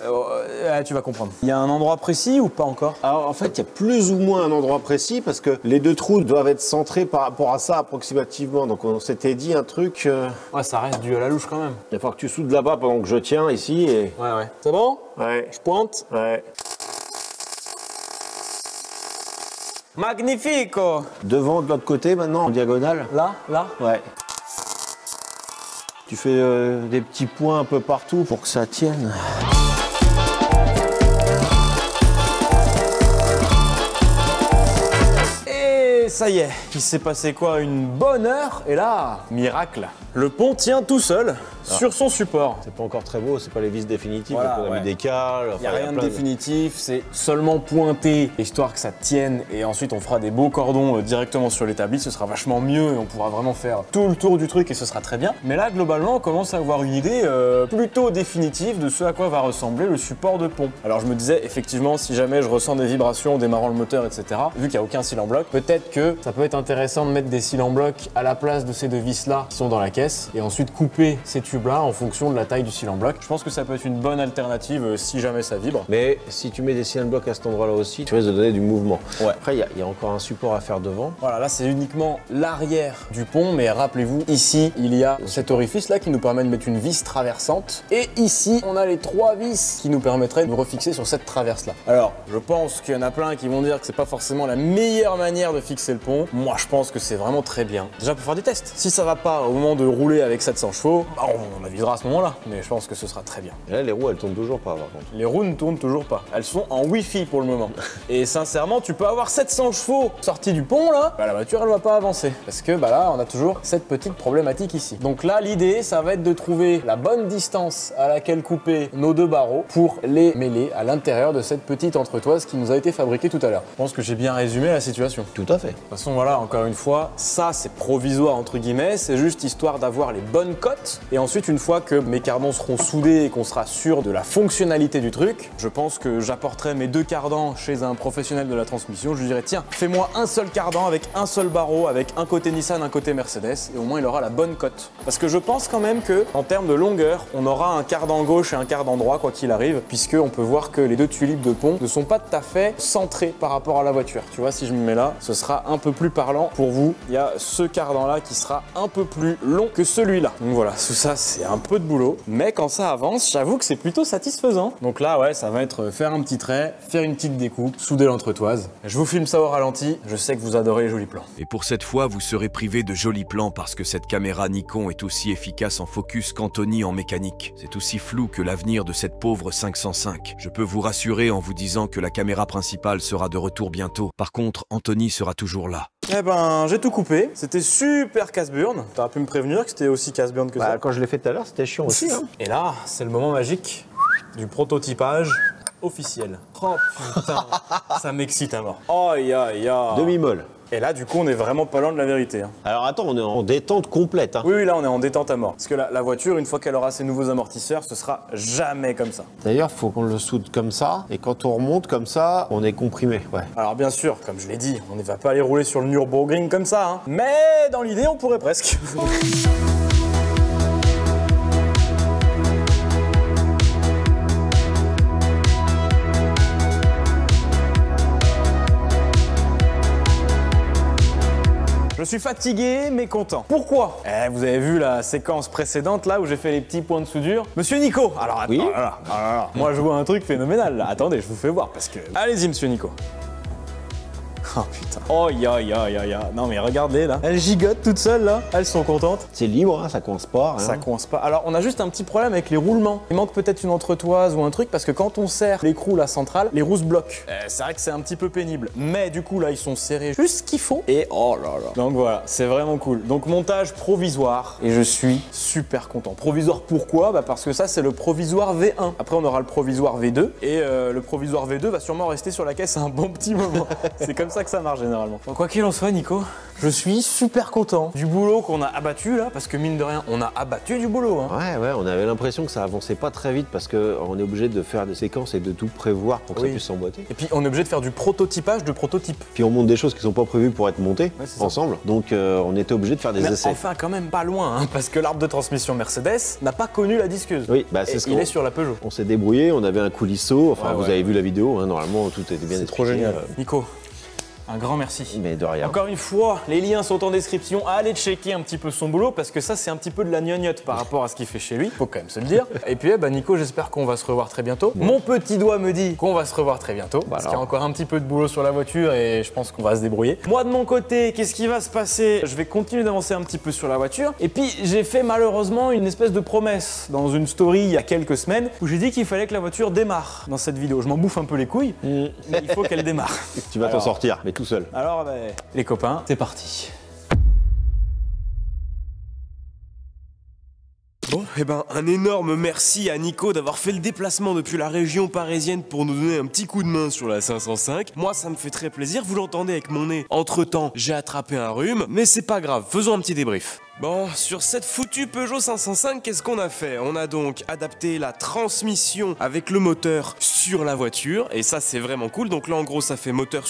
tu vas comprendre. Il y a un endroit précis ou pas encore? Alors en fait, il y a plus ou moins un endroit précis parce que les deux trous doivent être centrés par rapport à ça approximativement. Donc on s'était dit un truc... Ouais, ça reste dû à la louche quand même. Il va falloir que tu soudes là-bas pendant que je tiens ici et... Ouais. C'est bon? Ouais. Je pointe? Ouais. Magnifico! Devant, de l'autre côté maintenant, en diagonale. Là? Ouais. Tu fais des petits points un peu partout pour que ça tienne. Et ça y est, il s'est passé quoi? Une bonne heure, et là, miracle. Le pont tient tout seul sur son support. C'est pas encore très beau, c'est pas les vis définitives, Voilà, donc on a ouais. mis des cales. Il n'y a rien de définitif, c'est seulement pointé, histoire que ça tienne, et ensuite on fera des beaux cordons directement sur l'établi, ce sera vachement mieux, et on pourra vraiment faire tout le tour du truc, et ce sera très bien. Mais là, globalement, on commence à avoir une idée plutôt définitive de ce à quoi va ressembler le support de pont. Alors je me disais, effectivement, si jamais je ressens des vibrations en démarrant le moteur, etc., vu qu'il n'y a aucun cil en bloc, peut-être que ça peut être intéressant de mettre des cils en bloc à la place de ces deux vis-là qui sont dans la caisse, et ensuite couper ces tubes-là en fonction de la taille du cil en bloc. Je pense que ça peut être une bonne alternative si jamais ça vibre. Mais si tu mets des cils en bloc à cet endroit-là aussi, tu risques de donner du mouvement. Ouais. Après, il y a encore un support à faire devant. Voilà, là c'est uniquement l'arrière du pont, mais rappelez-vous, ici il y a cet orifice-là qui nous permet de mettre une vis traversante, et ici on a les 3 vis qui nous permettraient de nous refixer sur cette traverse-là. Alors, je pense qu'il y en a plein qui vont dire que c'est pas forcément la meilleure manière de fixer le pont. Moi je pense que c'est vraiment très bien. Déjà pour faire des tests. Si ça va pas au moment de rouler avec 700 chevaux, bah, on avisera à ce moment-là, mais je pense que ce sera très bien. Et là, les roues, elles tournent toujours pas, par contre. Les roues ne tournent toujours pas. Elles sont en Wi-Fi pour le moment. Et sincèrement, tu peux avoir 700 chevaux sortis du pont là, bah, la voiture elle va pas avancer. Parce que bah là, on a toujours cette petite problématique ici. Donc là, l'idée, ça va être de trouver la bonne distance à laquelle couper nos deux barreaux pour les mêler à l'intérieur de cette petite entretoise qui nous a été fabriquée tout à l'heure. Je pense que j'ai bien résumé la situation. Tout à fait. De toute façon, voilà, encore une fois, ça c'est provisoire entre guillemets, c'est juste histoire d'avoir les bonnes cotes. Et ensuite, une fois que mes cardans seront soudés et qu'on sera sûr de la fonctionnalité du truc, je pense que j'apporterai mes 2 cardans chez un professionnel de la transmission. Je lui dirai, tiens, fais-moi un seul cardan avec un seul barreau, avec un côté Nissan, un côté Mercedes, et au moins il aura la bonne cote. Parce que je pense quand même que, en termes de longueur, on aura un cardan gauche et un cardan droit, quoi qu'il arrive, puisque on peut voir que les 2 tulipes de pont ne sont pas tout à fait centrées par rapport à la voiture. Tu vois, si je me mets là, ce sera un peu plus parlant pour vous. Il y a ce cardan-là qui sera un peu plus long que celui-là. Donc voilà, tout ça, c'est un peu de boulot. Mais quand ça avance, j'avoue que c'est plutôt satisfaisant. Donc là, ouais, ça va être faire un petit trait, faire une petite découpe, souder l'entretoise. Je vous filme ça au ralenti, je sais que vous adorez les jolis plans. Et pour cette fois, vous serez privé de jolis plans parce que cette caméra Nikon est aussi efficace en focus qu'Anthony en mécanique. C'est aussi flou que l'avenir de cette pauvre 505. Je peux vous rassurer en vous disant que la caméra principale sera de retour bientôt. Par contre, Anthony sera toujours là. Eh ben, j'ai tout coupé. C'était super casse-burne. T'aurais pu me prévenir que c'était aussi casse-burne que ça. Quand je l'ai fait tout à l'heure, c'était chiant aussi. Hein. Et là, c'est le moment magique du prototypage officiel. Oh putain, ça m'excite à mort. Aïe aïe aïe. Demi-molle. Et là, du coup, on est vraiment pas loin de la vérité. Hein. Alors attends, on est en détente complète. Hein. Oui, là, on est en détente à mort. Parce que la voiture, une fois qu'elle aura ses nouveaux amortisseurs, ce sera jamais comme ça. D'ailleurs, il faut qu'on le soude comme ça. Et quand on remonte comme ça, on est comprimé. Ouais. Alors bien sûr, comme je l'ai dit, on ne va pas aller rouler sur le Nürburgring comme ça. Hein. Mais dans l'idée, on pourrait presque. Je suis fatigué mais content. Pourquoi? Vous avez vu la séquence précédente là où j'ai fait les petits points de soudure. Monsieur Nico, alors attends, oui moi je vois un truc phénoménal là. Attendez, je vous fais voir parce que... Allez-y monsieur Nico. Oh putain. Oh ya. Non mais regardez là. Elles gigotent toutes seules là. Elles sont contentes. C'est libre, hein, ça coince pas. Hein. Ça coince pas. Alors on a juste un petit problème avec les roulements. Il manque peut-être une entretoise ou un truc parce que quand on serre l'écrou la centrale, les roues se bloquent. C'est vrai que c'est un petit peu pénible. Mais du coup là ils sont serrés juste ce qu'il faut. Et oh là là. Donc voilà, c'est vraiment cool. Donc montage provisoire et je suis super content. Provisoire pourquoi? Bah parce que ça c'est le provisoire V1. Après on aura le provisoire V2 et le provisoire V2 va sûrement rester sur la caisse un bon petit moment. C'est comme ça ça que ça marche généralement. Bon, quoi qu'il en soit, Nico, je suis super content du boulot qu'on a abattu là, parce que mine de rien, on a abattu du boulot. Hein. Ouais, on avait l'impression que ça avançait pas très vite parce qu'on est obligé de faire des séquences et de tout prévoir pour que ça puisse s'emboîter. Et puis on est obligé de faire du prototypage de prototypes. Puis on monte des choses qui sont pas prévues pour être montées Ouais, ensemble, donc on était obligé de faire des essais. Enfin, quand même pas loin, hein, parce que l'arbre de transmission Mercedes n'a pas connu la disqueuse. Oui, bah c'est ce il est sur la Peugeot. On s'est débrouillé, on avait un coulisseau, enfin vous Ouais. avez vu la vidéo, hein, normalement tout était bien expliqué. Trop génial. Nico, un grand merci. Mais de rien. Encore une fois, les liens sont en description. Allez checker un petit peu son boulot parce que ça, c'est un petit peu de la gnognotte par rapport à ce qu'il fait chez lui. Faut quand même se le dire. Et puis, bah, Nico, j'espère qu'on va se revoir très bientôt. Mon petit doigt me dit qu'on va se revoir très bientôt. Parce qu'il y a encore un petit peu de boulot sur la voiture et je pense qu'on va se débrouiller. Moi, de mon côté, qu'est-ce qui va se passer? Je vais continuer d'avancer un petit peu sur la voiture. Et puis, j'ai fait malheureusement une espèce de promesse dans une story il y a quelques semaines où j'ai dit qu'il fallait que la voiture démarre dans cette vidéo. Je m'en bouffe un peu les couilles, mais il faut qu'elle démarre. Tu vas t'en sortir, mais tout seul. Alors, bah, les copains, c'est parti. Bon, eh ben, un énorme merci à Nico d'avoir fait le déplacement depuis la région parisienne pour nous donner un petit coup de main sur la 505. Moi, ça me fait très plaisir, vous l'entendez avec mon nez. Entre-temps, j'ai attrapé un rhume, mais c'est pas grave, faisons un petit débrief. Bon, sur cette foutue Peugeot 505, qu'est-ce qu'on a fait? On a donc adapté la transmission avec le moteur sur la voiture, et ça c'est vraiment cool. Donc là en gros ça fait moteur,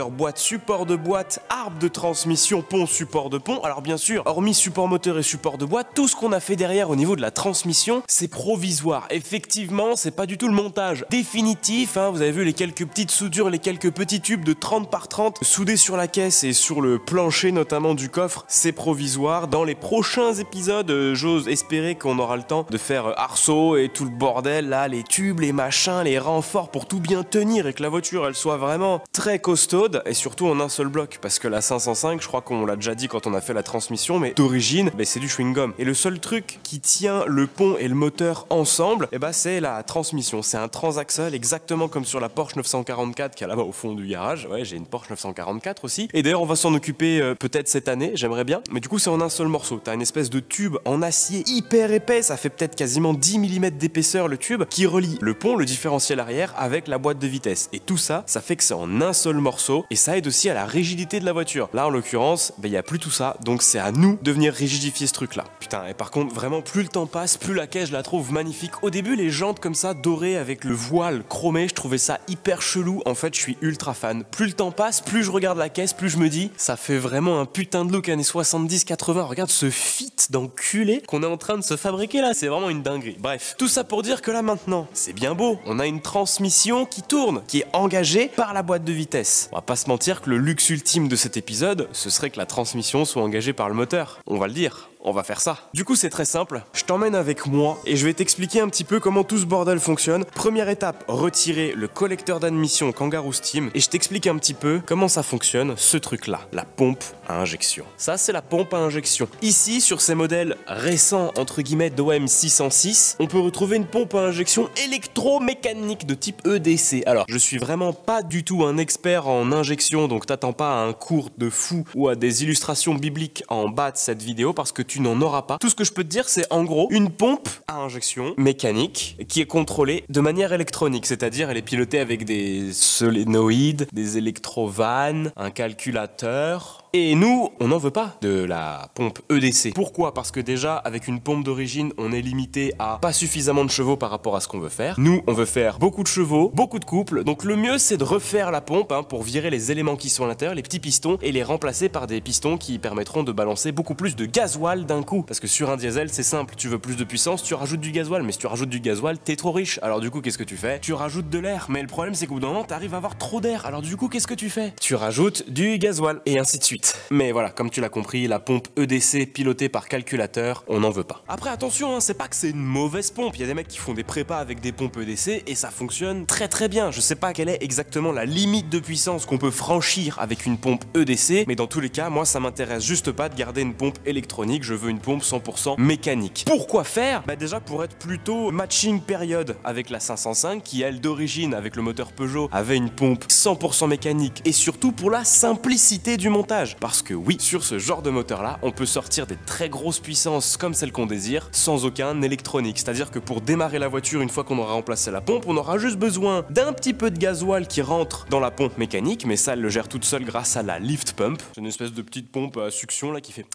boîte, support de boîte, arbre de transmission, pont, support de pont. Alors bien sûr, hormis support moteur et support de boîte, tout ce qu'on a fait derrière au niveau de la transmission, c'est provisoire. Effectivement, c'est pas du tout le montage définitif, hein. Vous avez vu les quelques petites soudures, les quelques petits tubes de 30 par 30 soudés sur la caisse et sur le plancher notamment du coffre, c'est provisoire. Dans les prochains épisodes, j'ose espérer qu'on aura le temps de faire arceau et tout le bordel là, les tubes, les machins, les renforts pour tout bien tenir et que la voiture elle soit vraiment très costaude et surtout en un seul bloc parce que la 505, je crois qu'on l'a déjà dit quand on a fait la transmission, mais d'origine, c'est du chewing-gum. Et le seul truc qui tient le pont et le moteur ensemble, c'est la transmission. C'est un transaxle exactement comme sur la Porsche 944 qui est là-bas au fond du garage. Ouais, j'ai une Porsche 944 aussi. Et d'ailleurs, on va s'en occuper peut-être cette année, j'aimerais bien. Mais du coup, c'est en un seul morceau. T'as une espèce de tube en acier hyper épais, ça fait peut-être quasiment 10 mm d'épaisseur le tube, qui relie le pont, le différentiel arrière avec la boîte de vitesse. Et tout ça, ça fait que c'est en un seul morceau et ça aide aussi à la rigidité de la voiture. Là, en l'occurrence, il n'y a plus tout ça, donc c'est à nous de venir rigidifier ce truc-là. Putain, et par contre, vraiment, plus le temps passe, plus la caisse, je la trouve magnifique. Au début, les jantes comme ça, dorées avec le voile chromé, je trouvais ça hyper chelou. En fait, je suis ultra fan. Plus le temps passe, plus je regarde la caisse, plus je me dis, ça fait vraiment un putain de look années 70-80. Regarde ce fit d'enculé qu'on est en train de se fabriquer là, c'est vraiment une dinguerie. Bref, tout ça pour dire que là maintenant, c'est bien beau, on a une transmission qui tourne, qui est engagée par la boîte de vitesse. On va pas se mentir que le luxe ultime de cet épisode, ce serait que la transmission soit engagée par le moteur. On va le dire. On va faire ça. Du coup, c'est très simple. Je t'emmène avec moi et je vais t'expliquer un petit peu comment tout ce bordel fonctionne. Première étape, retirer le collecteur d'admission Kangaroo Steam et je t'explique un petit peu comment ça fonctionne, ce truc-là, la pompe à injection. Ça, c'est la pompe à injection. Ici, sur ces modèles récents, entre guillemets, d'OM 606, on peut retrouver une pompe à injection électromécanique de type EDC. Alors, je suis vraiment pas du tout un expert en injection, donc t'attends pas à un cours de fou ou à des illustrations bibliques en bas de cette vidéo parce que tu n'en auras pas. Tout ce que je peux te dire, c'est en gros une pompe à injection mécanique qui est contrôlée de manière électronique, c'est-à-dire elle est pilotée avec des solénoïdes, des électrovannes, un calculateur. Et nous, on n'en veut pas de la pompe EDC. Pourquoi? Parce que déjà, avec une pompe d'origine, on est limité à pas suffisamment de chevaux par rapport à ce qu'on veut faire. Nous, on veut faire beaucoup de chevaux, beaucoup de couples. Donc le mieux, c'est de refaire la pompe pour virer les éléments qui sont à l'intérieur, les petits pistons, et les remplacer par des pistons qui permettront de balancer beaucoup plus de gasoil d'un coup. Parce que sur un diesel, c'est simple. Tu veux plus de puissance, tu rajoutes du gasoil. Mais si tu rajoutes du gasoil, t'es trop riche. Alors du coup, qu'est-ce que tu fais? Tu rajoutes de l'air. Mais le problème, c'est qu'au bout d'un moment, t'arrives à avoir trop d'air. Alors du coup, qu'est-ce que tu fais? Tu rajoutes du gasoil. Et ainsi de suite. Mais voilà, comme tu l'as compris, la pompe EDC pilotée par calculateur, on n'en veut pas. Après attention, c'est pas que c'est une mauvaise pompe, il y a des mecs qui font des prépas avec des pompes EDC et ça fonctionne très très bien. Je sais pas quelle est exactement la limite de puissance qu'on peut franchir avec une pompe EDC, mais dans tous les cas, moi ça m'intéresse juste pas de garder une pompe électronique, je veux une pompe 100% mécanique. Pourquoi faire? Déjà pour être plutôt matching période avec la 505 qui elle d'origine avec le moteur Peugeot avait une pompe 100% mécanique et surtout pour la simplicité du montage. avantage. Parce que oui, sur ce genre de moteur là, on peut sortir des très grosses puissances comme celles qu'on désire sans aucun électronique. C'est-à-dire que pour démarrer la voiture, une fois qu'on aura remplacé la pompe, on aura juste besoin d'un petit peu de gasoil qui rentre dans la pompe mécanique, mais ça elle le gère toute seule grâce à la lift pump. C'est une espèce de petite pompe à succion là qui fait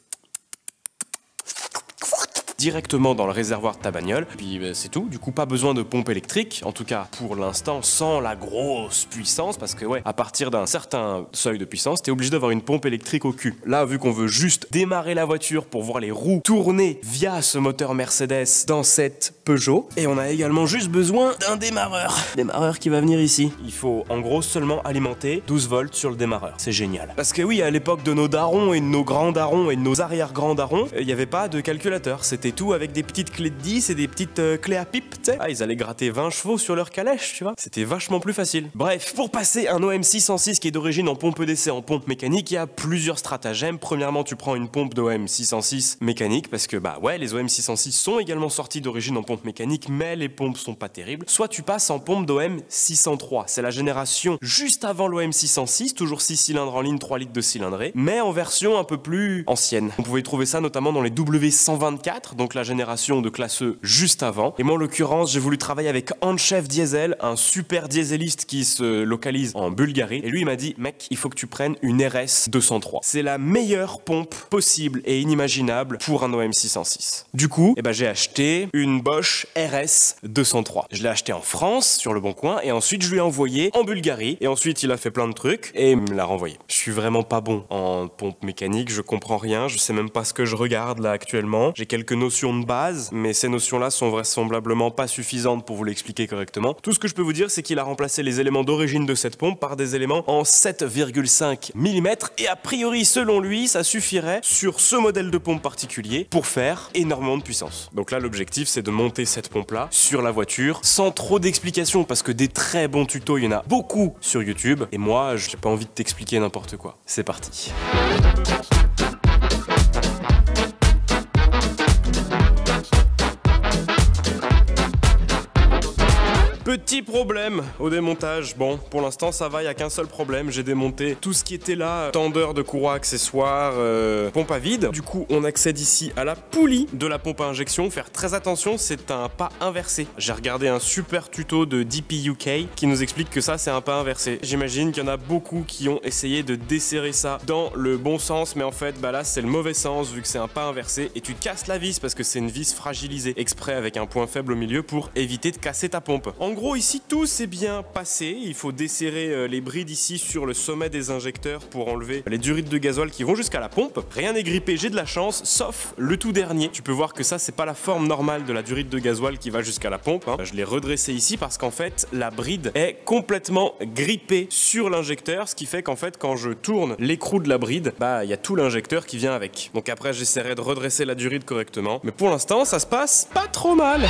directement dans le réservoir de ta bagnole, puis c'est tout. Du coup, pas besoin de pompe électrique, en tout cas pour l'instant, sans la grosse puissance, parce que ouais, à partir d'un certain seuil de puissance, t'es obligé d'avoir une pompe électrique au cul. Là, vu qu'on veut juste démarrer la voiture pour voir les roues tourner via ce moteur Mercedes dans cette Peugeot, et on a également juste besoin d'un démarreur. Démarreur qui va venir ici. Il faut en gros seulement alimenter 12 volts sur le démarreur. C'est génial. Parce que oui, à l'époque de nos darons et de nos grands darons et de nos arrière-grands darons, il n'y avait pas de calculateur. C'était tout avec des petites clés de 10 et des petites clés à pipe, tu sais. Ah, ils allaient gratter 20 chevaux sur leur calèche, tu vois. C'était vachement plus facile. Bref, pour passer un OM 606 qui est d'origine en pompe d'essai en pompe mécanique, il y a plusieurs stratagèmes. Premièrement, tu prends une pompe d'OM 606 mécanique parce que bah ouais, les OM 606 sont également sortis d'origine en pompe mécanique, mais les pompes sont pas terribles. Soit tu passes en pompe d'OM 603. C'est la génération juste avant l'OM 606, toujours 6 cylindres en ligne, 3 litres de cylindrée, mais en version un peu plus ancienne. On pouvait trouver ça notamment dans les W124, donc la génération de classe E juste avant. Et moi en l'occurrence j'ai voulu travailler avec Anchev Diesel, un super dieseliste qui se localise en Bulgarie, et lui il m'a dit mec il faut que tu prennes une RS 203. C'est la meilleure pompe possible et inimaginable pour un OM 606. Du coup j'ai acheté une Bosch RS 203. Je l'ai acheté en France sur le Bon Coin et ensuite je lui ai envoyé en Bulgarie et ensuite il a fait plein de trucs et il me l'a renvoyé. Je suis vraiment pas bon en pompe mécanique, je comprends rien, je sais même pas ce que je regarde là actuellement. J'ai quelques notions de base, mais ces notions-là sont vraisemblablement pas suffisantes pour vous l'expliquer correctement. Tout ce que je peux vous dire, c'est qu'il a remplacé les éléments d'origine de cette pompe par des éléments en 7,5 mm, et a priori, selon lui, ça suffirait sur ce modèle de pompe particulier pour faire énormément de puissance. Donc là, l'objectif, c'est de monter cette pompe-là sur la voiture, sans trop d'explications, parce que des très bons tutos, il y en a beaucoup sur YouTube, et moi, j'ai pas envie de t'expliquer n'importe quoi. C'est parti. Petit problème au démontage. Bon, pour l'instant ça va, il n'y a qu'un seul problème. J'ai démonté tout ce qui était là, tendeur de courroie, accessoires, pompe à vide. Du coup, on accède ici à la poulie de la pompe à injection. Faire très attention, c'est un pas inversé. J'ai regardé un super tuto de DP UK qui nous explique que ça, c'est un pas inversé. J'imagine qu'il y en a beaucoup qui ont essayé de desserrer ça dans le bon sens, mais en fait, bah là, c'est le mauvais sens vu que c'est un pas inversé et tu casses la vis parce que c'est une vis fragilisée exprès avec un point faible au milieu pour éviter de casser ta pompe. En gros, ici, tout s'est bien passé. Il faut desserrer les brides ici sur le sommet des injecteurs pour enlever les durites de gasoil qui vont jusqu'à la pompe. Rien n'est grippé, j'ai de la chance, sauf le tout dernier. Tu peux voir que ça, c'est pas la forme normale de la durite de gasoil qui va jusqu'à la pompe, hein. Je l'ai redressé ici parce qu'en fait, la bride est complètement grippée sur l'injecteur, ce qui fait qu'en fait, quand je tourne l'écrou de la bride, bah, il y a tout l'injecteur qui vient avec. Donc après, j'essaierai de redresser la durite correctement. Mais pour l'instant, ça se passe pas trop mal.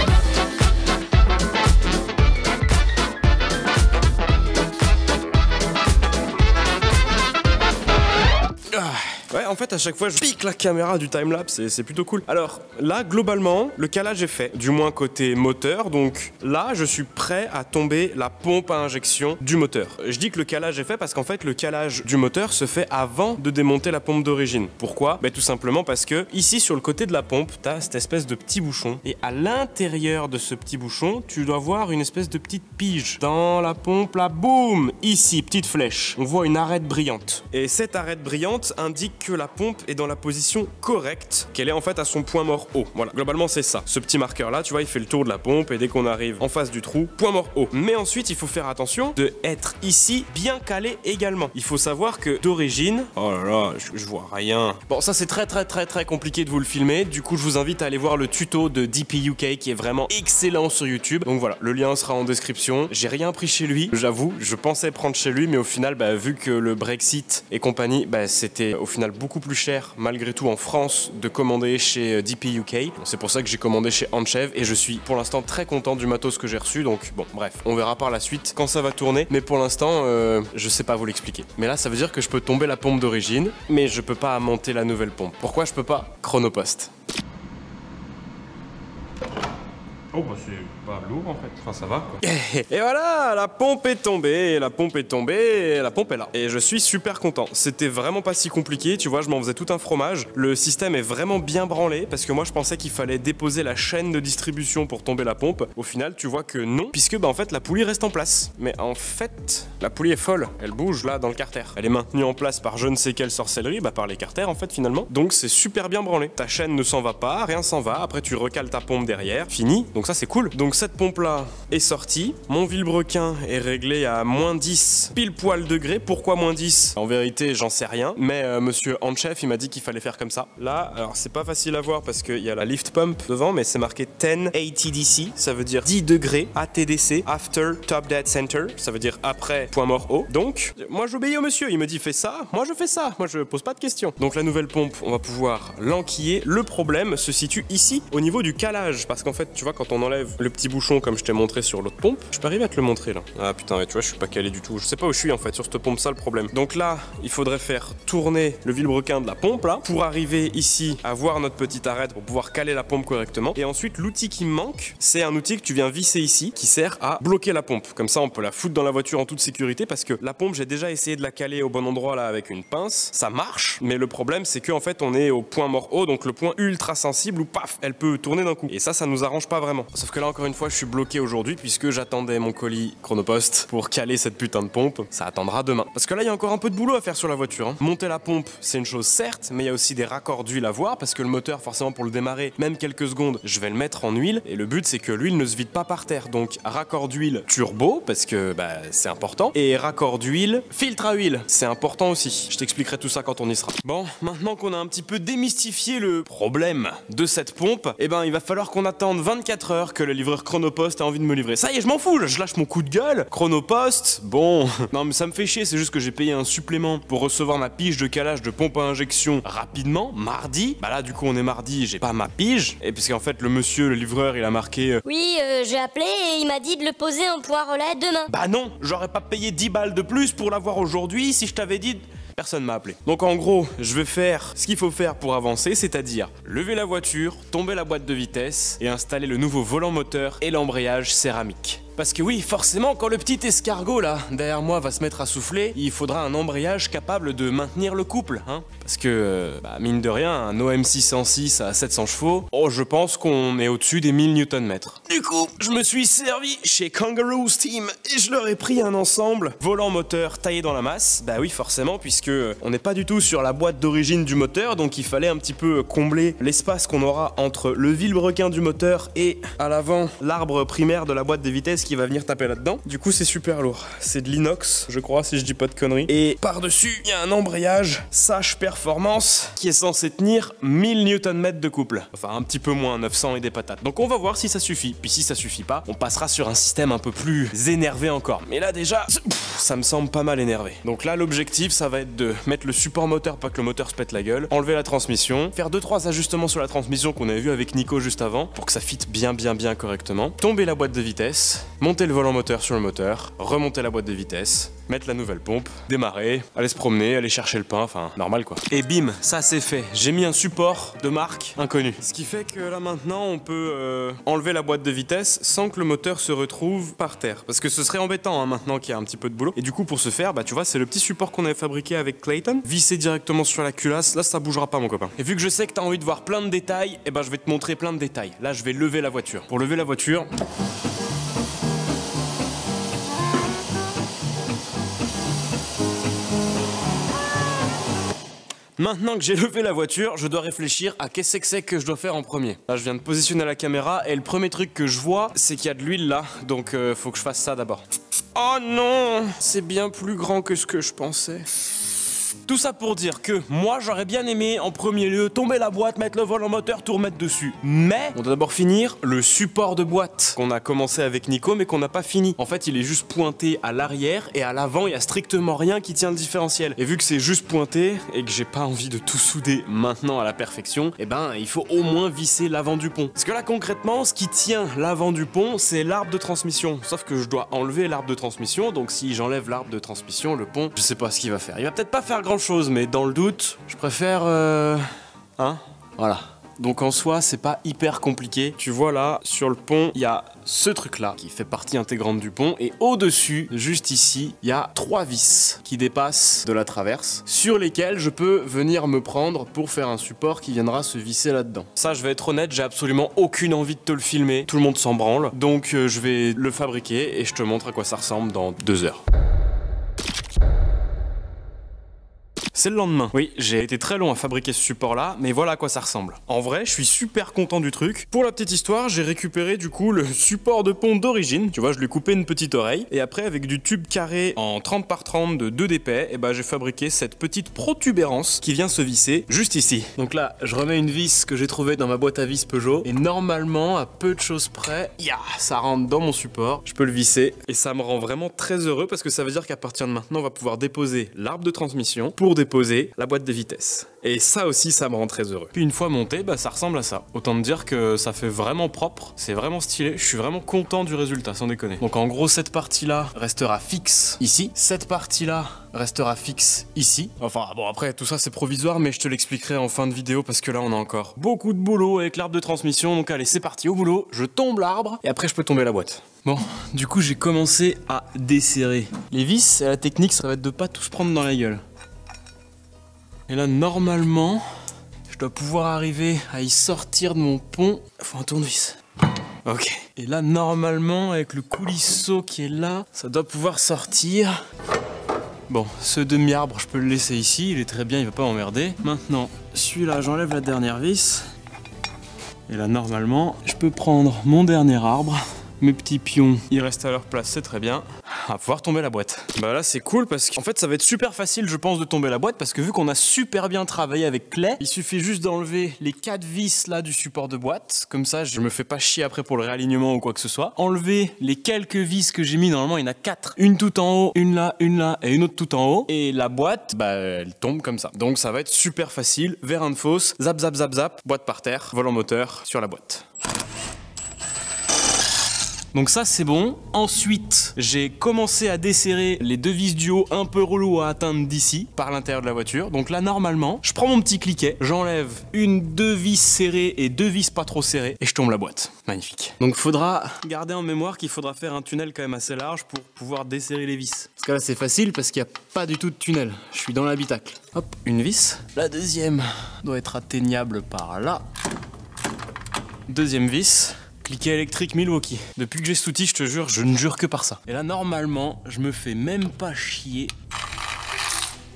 Ouais, en fait, à chaque fois, je pique la caméra du timelapse et c'est plutôt cool. Alors, là, globalement, le calage est fait, du moins côté moteur. Donc là, je suis prêt à tomber la pompe à injection du moteur. Je dis que le calage est fait parce qu'en fait, le calage du moteur se fait avant de démonter la pompe d'origine. Pourquoi? Tout simplement parce que ici, sur le côté de la pompe, t'as cette espèce de petit bouchon. Et à l'intérieur de ce petit bouchon, tu dois voir une espèce de petite pige. Dans la pompe, là, boum! Ici, petite flèche. On voit une arête brillante. Et cette arête brillante indique que la pompe est dans la position correcte, qu'elle est en fait à son point mort haut. Voilà, globalement c'est ça. Ce petit marqueur là, tu vois, il fait le tour de la pompe et dès qu'on arrive en face du trou, point mort haut. Mais ensuite, il faut faire attention de être ici bien calé également. Il faut savoir que d'origine, oh là là, je vois rien. Bon, ça c'est très compliqué de vous le filmer. Du coup, je vous invite à aller voir le tuto de DP UK qui est vraiment excellent sur YouTube. Donc voilà, le lien sera en description. J'ai rien pris chez lui, j'avoue. Je pensais prendre chez lui, mais au final, vu que le Brexit et compagnie, c'était au final beaucoup plus cher malgré tout en France de commander chez DP UK. C'est pour ça que j'ai commandé chez Anchev et je suis pour l'instant très content du matos que j'ai reçu. Donc bon, bref, on verra par la suite quand ça va tourner. Mais pour l'instant, je sais pas vous l'expliquer. Mais là, ça veut dire que je peux tomber la pompe d'origine, mais je peux pas monter la nouvelle pompe. Pourquoi je peux pas? Chronopost. Oh bah c'est pas lourd en fait, enfin ça va quoi. Et voilà, la pompe est tombée, la pompe est tombée, et la pompe est là. Et je suis super content, c'était vraiment pas si compliqué, tu vois, je m'en faisais tout un fromage. Le système est vraiment bien branlé, parce que moi je pensais qu'il fallait déposer la chaîne de distribution pour tomber la pompe. Au final, tu vois que non, puisque bah en fait la poulie reste en place. Mais en fait, la poulie est folle, elle bouge là dans le carter. Elle est maintenue en place par je ne sais quelle sorcellerie, bah par les carters en fait finalement. Donc c'est super bien branlé. Ta chaîne ne s'en va pas, rien s'en va, après tu recales ta pompe derrière, fini. Donc ça c'est cool. Donc cette pompe là est sortie, mon vilebrequin est réglé à moins 10 pile poil degrés. Pourquoi moins 10? En vérité j'en sais rien, mais monsieur Handchef il m'a dit qu'il fallait faire comme ça. Là, alors c'est pas facile à voir parce qu'il y a la lift pump devant, mais c'est marqué 10 ATDC, ça veut dire 10 degrés ATDC, After Top Dead Center, ça veut dire après point mort haut. Donc moi j'obéis au monsieur, il me dit fais ça, moi je fais ça, moi je pose pas de questions. Donc la nouvelle pompe, on va pouvoir l'enquiller. Le problème se situe ici au niveau du calage, parce qu'en fait tu vois quand on enlève le petit bouchon comme je t'ai montré sur l'autre pompe, je peux arriver à te le montrer là. Ah putain, ouais, tu vois je suis pas calé du tout, je sais pas où je suis en fait sur cette pompe, ça le problème. Donc là il faudrait faire tourner le vilebrequin de la pompe là pour arriver ici à voir notre petite arête pour pouvoir caler la pompe correctement. Et ensuite l'outil qui me manque, c'est un outil que tu viens visser ici qui sert à bloquer la pompe. Comme ça on peut la foutre dans la voiture en toute sécurité, parce que la pompe j'ai déjà essayé de la caler au bon endroit là avec une pince, ça marche, mais le problème c'est que en fait on est au point mort haut, donc le point ultra sensible où paf elle peut tourner d'un coup, et ça nous arrange pas vraiment. Sauf que là encore une fois je suis bloqué aujourd'hui puisque j'attendais mon colis Chronopost pour caler cette putain de pompe. Ça attendra demain, parce que là il y a encore un peu de boulot à faire sur la voiture hein. Monter la pompe c'est une chose certes, mais il y a aussi des raccords d'huile à voir, parce que le moteur forcément pour le démarrer, même quelques secondes, je vais le mettre en huile, et le but c'est que l'huile ne se vide pas par terre. Donc raccord d'huile turbo, parce que bah, c'est important, et raccord d'huile filtre à huile, c'est important aussi. Je t'expliquerai tout ça quand on y sera. Bon, maintenant qu'on a un petit peu démystifié le problème de cette pompe, eh ben il va falloir qu'on attende 24 heures que le livreur Chronopost a envie de me livrer. Ça y est, je m'en fous, je lâche mon coup de gueule. Chronopost, bon, non mais ça me fait chier, c'est juste que j'ai payé un supplément pour recevoir ma pige de calage de pompe à injection rapidement, mardi. Bah là du coup on est mardi, j'ai pas ma pige, et puisqu'en fait le monsieur, le livreur, il a marqué Oui, j'ai appelé et il m'a dit de le poser en point relais demain. Bah non, j'aurais pas payé 10 balles de plus pour l'avoir aujourd'hui si je t'avais dit... Personne m'a appelé. Donc en gros, je vais faire ce qu'il faut faire pour avancer, c'est-à-dire lever la voiture, tomber la boîte de vitesse et installer le nouveau volant moteur et l'embrayage céramique. Parce que oui, forcément, quand le petit escargot là, derrière moi, va se mettre à souffler, il faudra un embrayage capable de maintenir le couple, hein. Parce que, bah, mine de rien, un OM 606 à 700 chevaux, oh, je pense qu'on est au-dessus des 1000 Nm. Du coup, je me suis servi chez Kangaroo Steam et je leur ai pris un ensemble volant moteur taillé dans la masse. Bah oui, forcément, puisque on n'est pas du tout sur la boîte d'origine du moteur, donc il fallait un petit peu combler l'espace qu'on aura entre le vilebrequin du moteur et à l'avant l'arbre primaire de la boîte de vitesse qui va venir taper là-dedans. Du coup c'est super lourd, c'est de l'inox je crois si je dis pas de conneries, et par-dessus il y a un embrayage Sage Performance qui est censé tenir 1000 Nm de couple, enfin un petit peu moins, 900 et des patates. Donc on va voir si ça suffit, puis si ça suffit pas, on passera sur un système un peu plus énervé encore. Mais là déjà, ça me semble pas mal énervé. Donc là l'objectif ça va être de mettre le support moteur, pas que le moteur se pète la gueule, enlever la transmission, faire 2-3 ajustements sur la transmission qu'on avait vu avec Nico juste avant, pour que ça fitte bien correctement, tomber la boîte de vitesse, monter le volant moteur sur le moteur, remonter la boîte de vitesse, mettre la nouvelle pompe, démarrer, aller se promener, aller chercher le pain, enfin normal quoi. Et bim, ça c'est fait. J'ai mis un support de marque inconnue. Ce qui fait que là maintenant on peut enlever la boîte de vitesse sans que le moteur se retrouve par terre. Parce que ce serait embêtant hein, maintenant qu'il y a un petit peu de boulot. Et du coup pour ce faire, bah tu vois c'est le petit support qu'on avait fabriqué avec Clayton, vissé directement sur la culasse. Là ça bougera pas mon copain. Et vu que je sais que t'as envie de voir plein de détails, et bah je vais te montrer plein de détails. Là je vais lever la voiture. Pour lever la voiture... Maintenant que j'ai levé la voiture, je dois réfléchir à qu'est-ce que c'est que je dois faire en premier. Là, je viens de positionner la caméra et le premier truc que je vois, c'est qu'il y a de l'huile là. Donc, faut que je fasse ça d'abord. Oh non! C'est bien plus grand que ce que je pensais. Tout ça pour dire que moi j'aurais bien aimé en premier lieu tomber la boîte, mettre le volant moteur, tout remettre dessus. Mais on doit d'abord finir le support de boîte qu'on a commencé avec Nico mais qu'on n'a pas fini. En fait il est juste pointé à l'arrière et à l'avant il y a strictement rien qui tient le différentiel. Et vu que c'est juste pointé et que j'ai pas envie de tout souder maintenant à la perfection, et ben il faut au moins visser l'avant du pont. Parce que là concrètement ce qui tient l'avant du pont c'est l'arbre de transmission. Sauf que je dois enlever l'arbre de transmission, donc si j'enlève l'arbre de transmission, le pont, je sais pas ce qu'il va faire. Il va peut-être pas faire grand chose, mais dans le doute, je préfère... Hein? Voilà. Donc en soi, c'est pas hyper compliqué. Tu vois là, sur le pont, il y a ce truc là qui fait partie intégrante du pont et au-dessus, juste ici, il y a 3 vis qui dépassent de la traverse sur lesquelles je peux venir me prendre pour faire un support qui viendra se visser là-dedans. Ça, je vais être honnête, j'ai absolument aucune envie de te le filmer. Tout le monde s'en branle. Donc je vais le fabriquer et je te montre à quoi ça ressemble dans 2 heures. C'est le lendemain. Oui, j'ai été très long à fabriquer ce support-là, mais voilà à quoi ça ressemble. En vrai, je suis super content du truc. Pour la petite histoire, j'ai récupéré du coup le support de pont d'origine. Tu vois, je lui ai coupé une petite oreille. Et après, avec du tube carré en 30 par 30 de 2 d'épais, et bah j'ai fabriqué cette petite protubérance qui vient se visser juste ici. Donc là, je remets une vis que j'ai trouvée dans ma boîte à vis Peugeot. Et normalement, à peu de choses près, ça rentre dans mon support. Je peux le visser. Et ça me rend vraiment très heureux parce que ça veut dire qu'à partir de maintenant, on va pouvoir déposer l'arbre de transmission pour déposer la boîte de vitesse. Et ça aussi, ça me rend très heureux. Puis une fois monté, bah ça ressemble à ça. Autant te dire que ça fait vraiment propre, c'est vraiment stylé. Je suis vraiment content du résultat, sans déconner. Donc en gros, cette partie-là restera fixe ici. Cette partie-là restera fixe ici. Enfin bon, après tout ça c'est provisoire, mais je te l'expliquerai en fin de vidéo parce que là on a encore beaucoup de boulot avec l'arbre de transmission. Donc allez, c'est parti, au boulot. Je tombe l'arbre et après je peux tomber la boîte. Bon, du coup j'ai commencé à desserrer les vis et la technique ça va être de pas tout se prendre dans la gueule. Et là, normalement, je dois pouvoir arriver à y sortir de mon pont. Faut un tournevis. Ok. Et là, normalement, avec le coulisseau qui est là, ça doit pouvoir sortir. Bon, ce demi-arbre, je peux le laisser ici. Il est très bien, il va pas m'emmerder. Maintenant, celui-là, j'enlève la dernière vis. Et là, normalement, je peux prendre mon dernier arbre. Mes petits pions, ils restent à leur place, c'est très bien. On va pouvoir tomber la boîte. Bah là c'est cool parce qu'en fait ça va être super facile je pense de tomber la boîte parce que vu qu'on a super bien travaillé avec Clay, il suffit juste d'enlever les 4 vis là du support de boîte. Comme ça je me fais pas chier après pour le réalignement ou quoi que ce soit. Enlever les quelques vis que j'ai mis, normalement il y en a 4. Une tout en haut, une là et une autre tout en haut. Et la boîte, bah elle tombe comme ça. Donc ça va être super facile. Vérin de fosse, zap zap zap zap, boîte par terre, volant moteur sur la boîte. Donc ça c'est bon. Ensuite, j'ai commencé à desserrer les 2 vis du haut un peu relou à atteindre d'ici, par l'intérieur de la voiture. Donc là normalement, je prends mon petit cliquet, j'enlève 2 vis serrées et 2 vis pas trop serrées et je tombe la boîte. Magnifique. Donc faudra garder en mémoire qu'il faudra faire un tunnel quand même assez large pour pouvoir desserrer les vis. Parce que là c'est facile parce qu'il n'y a pas du tout de tunnel. Je suis dans l'habitacle. Hop, une vis. La deuxième doit être atteignable par là. Deuxième vis. Cliquet électrique Milwaukee. Depuis que j'ai cet outil, je te jure, je ne jure que par ça. Et là, normalement, je me fais même pas chier.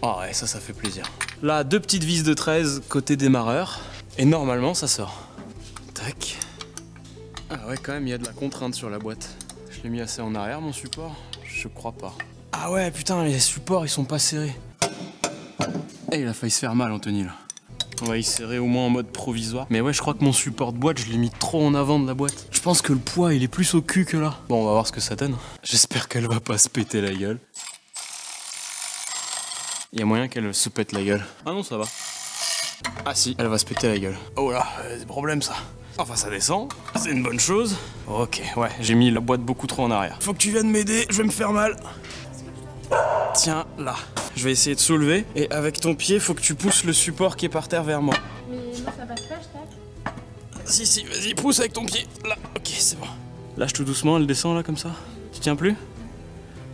Oh ouais, ça fait plaisir. Là, 2 petites vis de 13 côté démarreur. Et normalement, ça sort. Tac. Ah ouais, quand même, il y a de la contrainte sur la boîte. Je l'ai mis assez en arrière, mon support? Je crois pas. Ah ouais, putain, les supports, ils sont pas serrés. Et il a failli se faire mal, Anthony, là. On va y serrer au moins en mode provisoire. Mais ouais, je crois que mon support de boîte, je l'ai mis trop en avant de la boîte. Je pense que le poids, il est plus au cul que là. Bon, on va voir ce que ça donne. J'espère qu'elle va pas se péter la gueule. Il y a moyen qu'elle se pète la gueule. Ah non, ça va. Ah si, elle va se péter la gueule. Oh là, des problèmes ça. Enfin, ça descend, c'est une bonne chose. Ok, ouais, j'ai mis la boîte beaucoup trop en arrière. Faut que tu viennes m'aider, je vais me faire mal. Tiens, là. Je vais essayer de soulever. Et avec ton pied, faut que tu pousses le support qui est par terre vers moi. Mais moi, ça passe pas, je tape. Si, vas-y, pousse avec ton pied. Là, ok, c'est bon. Lâche tout doucement, elle descend là, comme ça. Tu tiens plus?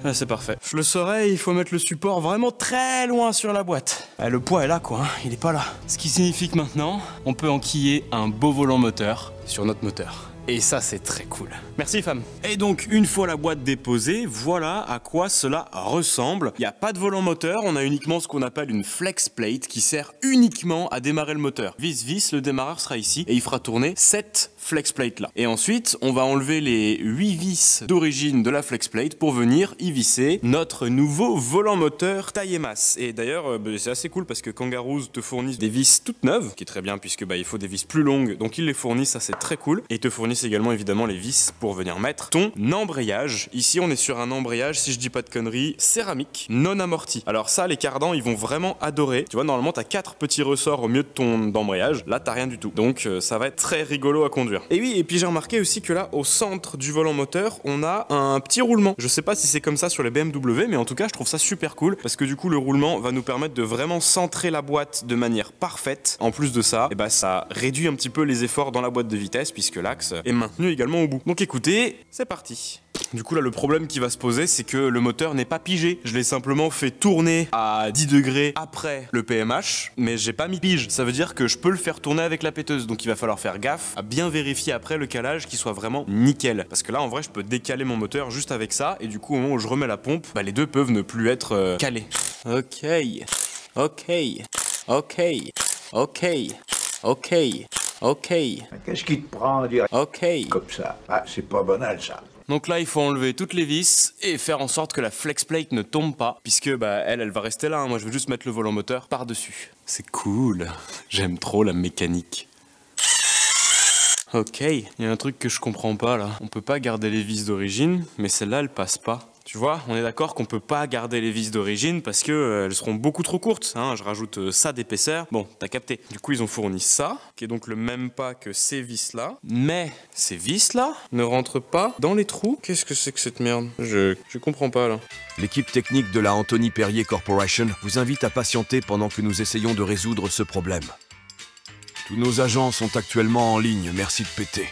Ah, c'est parfait. Je le saurais, il faut mettre le support vraiment très loin sur la boîte. Ah, le poids est là, quoi, hein, il est pas là. Ce qui signifie que maintenant, on peut enquiller un beau volant moteur sur notre moteur. Et ça, c'est très cool. Merci, femme. Et donc, une fois la boîte déposée, voilà à quoi cela ressemble. Il n'y a pas de volant moteur, on a uniquement ce qu'on appelle une flex plate qui sert uniquement à démarrer le moteur. Vis-vis, le démarreur sera ici et il fera tourner cette flex plate là. Et ensuite, on va enlever les 8 vis d'origine de la flex plate pour venir y visser notre nouveau volant moteur taille et masse. Et d'ailleurs, c'est assez cool parce que Kangaroos te fournissent des vis toutes neuves, qui est très bien puisque il faut des vis plus longues, donc ils les fournissent, ça c'est très cool. Et ils te fournissent également évidemment les vis pour venir mettre ton embrayage. Ici on est sur un embrayage, si je dis pas de conneries, céramique, non amorti. Alors ça, les cardans ils vont vraiment adorer. Tu vois, normalement t'as 4 petits ressorts au milieu de ton embrayage, là t'as rien du tout. Donc ça va être très rigolo à conduire. conduire. Et oui, et puis j'ai remarqué aussi que là, au centre du volant moteur, on a un petit roulement. Je sais pas si c'est comme ça sur les BMW, mais en tout cas, je trouve ça super cool parce que du coup, le roulement va nous permettre de vraiment centrer la boîte de manière parfaite. En plus de ça, ça réduit un petit peu les efforts dans la boîte de vitesse puisque l'axe est maintenu également au bout. Donc écoutez, c'est parti. Du coup là le problème qui va se poser c'est que le moteur n'est pas pigé. Je l'ai simplement fait tourner à 10 degrés après le PMH, mais j'ai pas mis pige. Ça veut dire que je peux le faire tourner avec la péteuse, donc il va falloir faire gaffe à bien vérifier après le calage qu'il soit vraiment nickel. Parce que là en vrai je peux décaler mon moteur juste avec ça et du coup au moment où je remets la pompe, les deux peuvent ne plus être calés. Ok. Qu'est-ce qui te prend à dire Ok. comme ça? Ah, c'est pas banal ça. Donc là, il faut enlever toutes les vis et faire en sorte que la flex plate ne tombe pas, puisque elle va rester là. Moi, je vais juste mettre le volant moteur par-dessus. C'est cool. J'aime trop la mécanique. Ok, il y a un truc que je comprends pas là. On peut pas garder les vis d'origine, mais celle-là, elle passe pas. Tu vois, on est d'accord qu'on peut pas garder les vis d'origine parce que elles seront beaucoup trop courtes. Hein. Je rajoute ça d'épaisseur. Bon, t'as capté. Du coup, ils ont fourni ça, qui est donc le même pas que ces vis-là. Mais ces vis-là ne rentrent pas dans les trous. Qu'est-ce que c'est que cette merde? Je comprends pas là. L'équipe technique de la Anthony Perrier Corporation vous invite à patienter pendant que nous essayons de résoudre ce problème. Tous nos agents sont actuellement en ligne, merci de péter.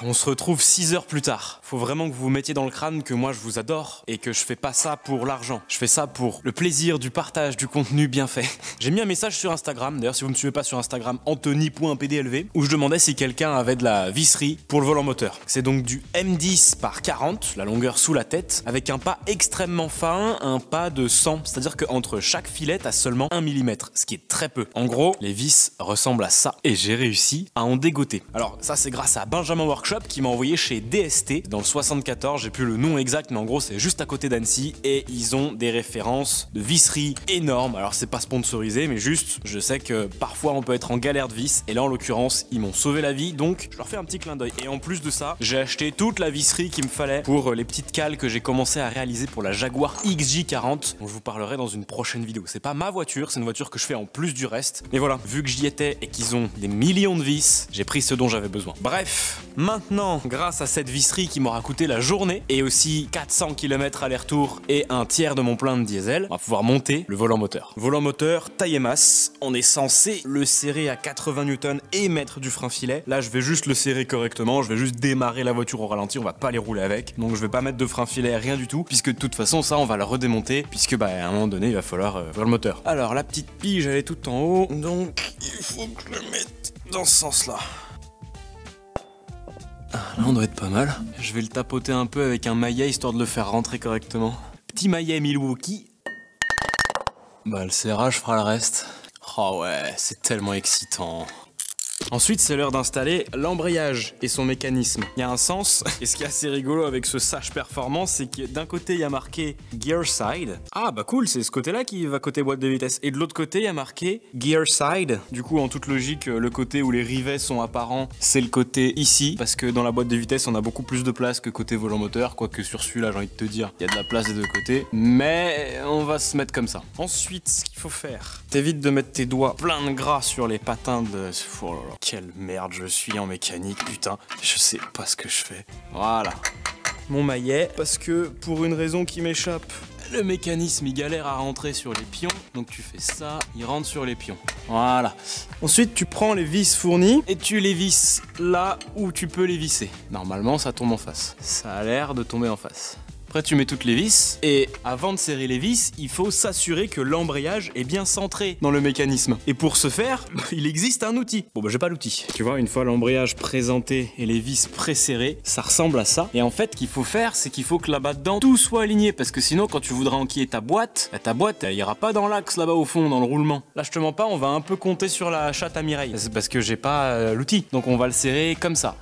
On se retrouve 6 heures plus tard. Faut vraiment que vous vous mettiez dans le crâne que moi je vous adore et que je fais pas ça pour l'argent. Je fais ça pour le plaisir du partage du contenu bien fait. J'ai mis un message sur Instagram, d'ailleurs si vous me suivez pas sur Instagram, anthony.pdlv, où je demandais si quelqu'un avait de la visserie pour le volant moteur. C'est donc du M10 par 40, la longueur sous la tête, avec un pas extrêmement fin, un pas de 100, c'est-à-dire qu'entre chaque filet t'as seulement 1 mm, ce qui est très peu. En gros, les vis ressemblent à ça et j'ai réussi à en dégoter. Alors ça c'est grâce à Benjamin Workshop qui m'a envoyé chez DST dans le 74, j'ai plus le nom exact mais en gros c'est juste à côté d'Annecy et ils ont des références de visserie énormes. Alors c'est pas sponsorisé mais juste je sais que parfois on peut être en galère de vis et là en l'occurrence ils m'ont sauvé la vie donc je leur fais un petit clin d'œil. Et en plus de ça j'ai acheté toute la visserie qu'il me fallait pour les petites cales que j'ai commencé à réaliser pour la Jaguar XJ40 dont je vous parlerai dans une prochaine vidéo. C'est pas ma voiture, c'est une voiture que je fais en plus du reste. Mais voilà, vu que j'y étais et qu'ils ont des millions de vis, j'ai pris ce dont j'avais besoin. Bref, maintenant grâce à cette visserie qui m'aura coûté la journée et aussi 400 km aller-retour et un tiers de mon plein de diesel, on va pouvoir monter le volant moteur. Volant moteur taille et masse, on est censé le serrer à 80 Newton et mettre du frein filet. Là je vais juste le serrer correctement, je vais juste démarrer la voiture au ralenti, on va pas les rouler avec. Donc je vais pas mettre de frein filet, rien du tout, puisque de toute façon ça on va le redémonter, puisque à un moment donné il va falloir ouvrir le moteur. Alors la petite pige elle est toute en haut, donc il faut que je le mette dans ce sens là. Là on doit être pas mal. Je vais le tapoter un peu avec un maillet histoire de le faire rentrer correctement. Petit maillet Milwaukee. Le serrage fera le reste. Oh ouais, c'est tellement excitant. Ensuite, c'est l'heure d'installer l'embrayage et son mécanisme. Il y a un sens, et ce qui est assez rigolo avec ce Sage Performance, c'est que d'un côté, il y a marqué Gear Side. Ah bah cool, c'est ce côté-là qui va côté boîte de vitesse. Et de l'autre côté, il y a marqué Gear Side. Du coup, en toute logique, le côté où les rivets sont apparents, c'est le côté ici, parce que dans la boîte de vitesse, on a beaucoup plus de place que côté volant moteur, quoique sur celui-là, j'ai envie de te dire, il y a de la place des deux côtés. Mais on va se mettre comme ça. Ensuite, ce qu'il faut faire, t'évites de mettre tes doigts plein de gras sur les patins de... Oh là là. Quelle merde je suis en mécanique, putain. Je sais pas ce que je fais. Voilà. Mon maillet, parce que pour une raison qui m'échappe, le mécanisme il galère à rentrer sur les pions. Donc tu fais ça, il rentre sur les pions. Voilà. Ensuite tu prends les vis fournies et tu les visses là où tu peux les visser. Normalement ça tombe en face. Ça a l'air de tomber en face. Après tu mets toutes les vis et avant de serrer les vis, il faut s'assurer que l'embrayage est bien centré dans le mécanisme. Et pour ce faire, il existe un outil. Bon j'ai pas l'outil. Tu vois, une fois l'embrayage présenté et les vis pré-serrées, ça ressemble à ça. Et en fait, ce qu'il faut faire, c'est qu'il faut que là-bas dedans, tout soit aligné. Parce que sinon, quand tu voudras enquiller ta boîte, elle ira pas dans l'axe là-bas au fond, dans le roulement. Là, je te mens pas, on va un peu compter sur la chatte à Mireille. C'est parce que j'ai pas l'outil. Donc on va le serrer comme ça.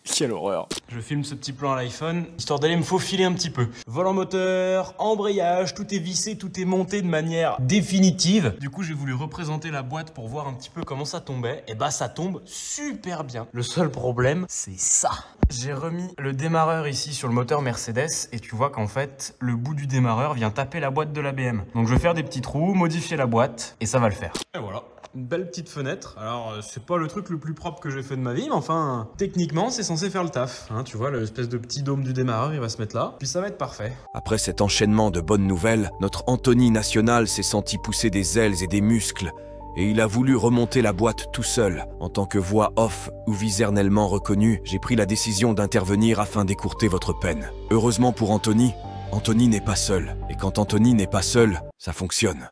Quelle horreur. Je filme ce petit plan à l'iPhone, histoire d'aller me faufiler un petit peu. Volant moteur, embrayage, tout est vissé, tout est monté de manière définitive. Du coup, j'ai voulu représenter la boîte pour voir un petit peu comment ça tombait. Et bah, ça tombe super bien. Le seul problème, c'est ça. J'ai remis le démarreur ici sur le moteur Mercedes et tu vois qu'en fait, le bout du démarreur vient taper la boîte de la BM. Donc je vais faire des petits trous, modifier la boîte et ça va le faire. Et voilà. Une belle petite fenêtre. Alors, c'est pas le truc le plus propre que j'ai fait de ma vie, mais enfin, techniquement, c'est censé faire le taf. Hein, tu vois, l'espèce de petit dôme du démarreur, il va se mettre là, puis ça va être parfait. Après cet enchaînement de bonnes nouvelles, notre Anthony national s'est senti pousser des ailes et des muscles, et il a voulu remonter la boîte tout seul. En tant que voix off ou visernellement reconnue, j'ai pris la décision d'intervenir afin d'écourter votre peine. Heureusement pour Anthony, Anthony n'est pas seul. Et quand Anthony n'est pas seul, ça fonctionne.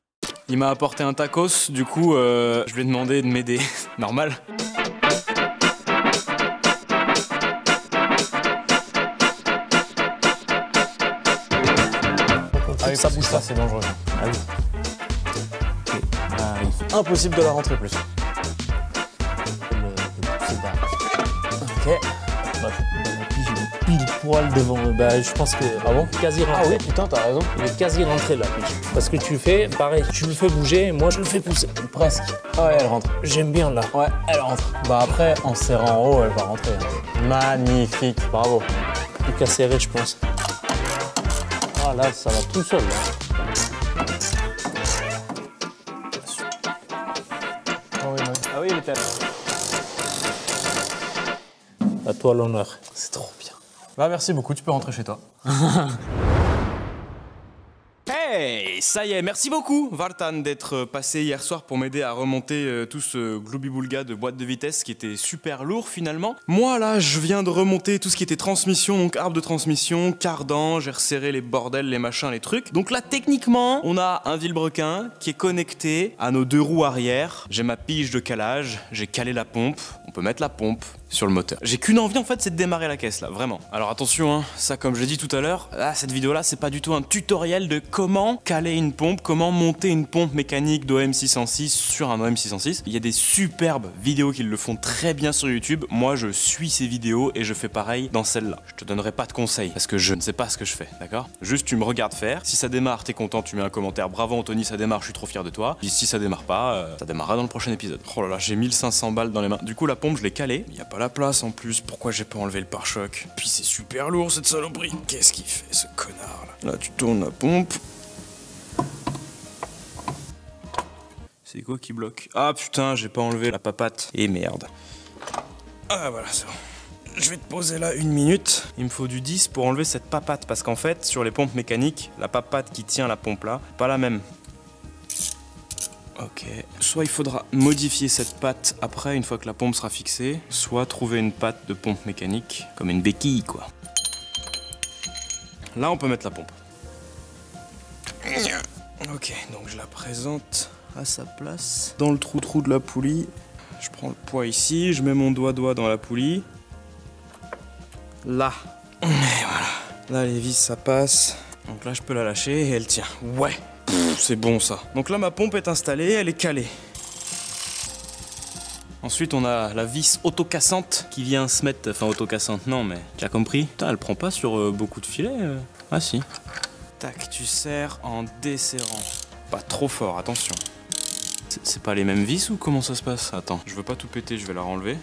Il m'a apporté un tacos, du coup, je lui ai demandé de m'aider. Normal. Ah oui, ça bouge pas, c'est dangereux. Ah oui. Impossible de la rentrer plus. Ok. Bah, pile poil devant. Bah, je pense que. Ah bon? Quasi rentré. Ah oui, putain, t'as raison. Il est quasi rentré là. Parce que tu le fais, pareil, tu le fais bouger, moi je le fais pousser. Presque. Ah ouais, elle rentre. J'aime bien là. Ouais, elle rentre. Bah après, en serrant en haut, elle va rentrer. Magnifique, bravo. Plus qu'à serrer, je pense. Ah là, ça va tout seul. Là. Ah oui, il était là. À toi l'honneur. C'est trop bien. Bah merci beaucoup, tu peux rentrer chez toi. Hey, ça y est, merci beaucoup Vartan d'être passé hier soir pour m'aider à remonter tout ce gloubi-boulga de boîte de vitesse qui était super lourd finalement. Moi là, je viens de remonter tout ce qui était transmission, donc arbre de transmission, cardan, j'ai resserré les bordels, les machins, les trucs. Donc là, techniquement, on a un vilebrequin qui est connecté à nos deux roues arrière. J'ai ma pige de calage, j'ai calé la pompe, on peut mettre la pompe sur le moteur. J'ai qu'une envie en fait, c'est de démarrer la caisse là, vraiment. Alors attention, hein, ça comme je l'ai dit tout à l'heure, cette vidéo là, c'est pas du tout un tutoriel de comment caler une pompe, comment monter une pompe mécanique d'OM 606 sur un OM 606. Il y a des superbes vidéos qui le font très bien sur YouTube. Moi, je suis ces vidéos et je fais pareil dans celle-là. Je te donnerai pas de conseils parce que je ne sais pas ce que je fais, d'accord? Juste tu me regardes faire. Si ça démarre, t'es content, tu mets un commentaire. Bravo Anthony, ça démarre, je suis trop fier de toi. Et si ça démarre pas, ça démarrera dans le prochain épisode. Oh là là, j'ai 1500 balles dans les mains. Du coup, la pompe, je l'ai calée. Il y a pas la place en plus. Pourquoi j'ai pas enlevé le pare-choc? Puis c'est super lourd cette saloperie. Qu'est-ce qu'il fait ce connard là? Là, tu tournes la pompe. C'est quoi qui bloque? Ah putain, j'ai pas enlevé la papate. Et merde. Ah voilà, c'est bon. Je vais te poser là 1 minute. Il me faut du 10 pour enlever cette papate. Parce qu'en fait, sur les pompes mécaniques, la papate qui tient la pompe là, pas la même. Ok. Soit il faudra modifier cette patte après, une fois que la pompe sera fixée, soit trouver une patte de pompe mécanique, comme une béquille quoi. Là, on peut mettre la pompe. Ok, donc je la présente à sa place. Dans le trou-trou de la poulie, je prends le poids ici, je mets mon doigt dans la poulie. Là. Et voilà. Là, les vis, ça passe. Donc là, je peux la lâcher et elle tient. Ouais. C'est bon ça. Donc là, ma pompe est installée, elle est calée. Ensuite, on a la vis autocassante qui vient se mettre... Enfin, autocassante, non, mais tu as compris? Putain, elle prend pas sur beaucoup de filets. Ah si. Tac, tu serres en desserrant. Pas trop fort, attention. C'est pas les mêmes vis ou comment ça se passe? Attends, je veux pas tout péter, je vais la renlever.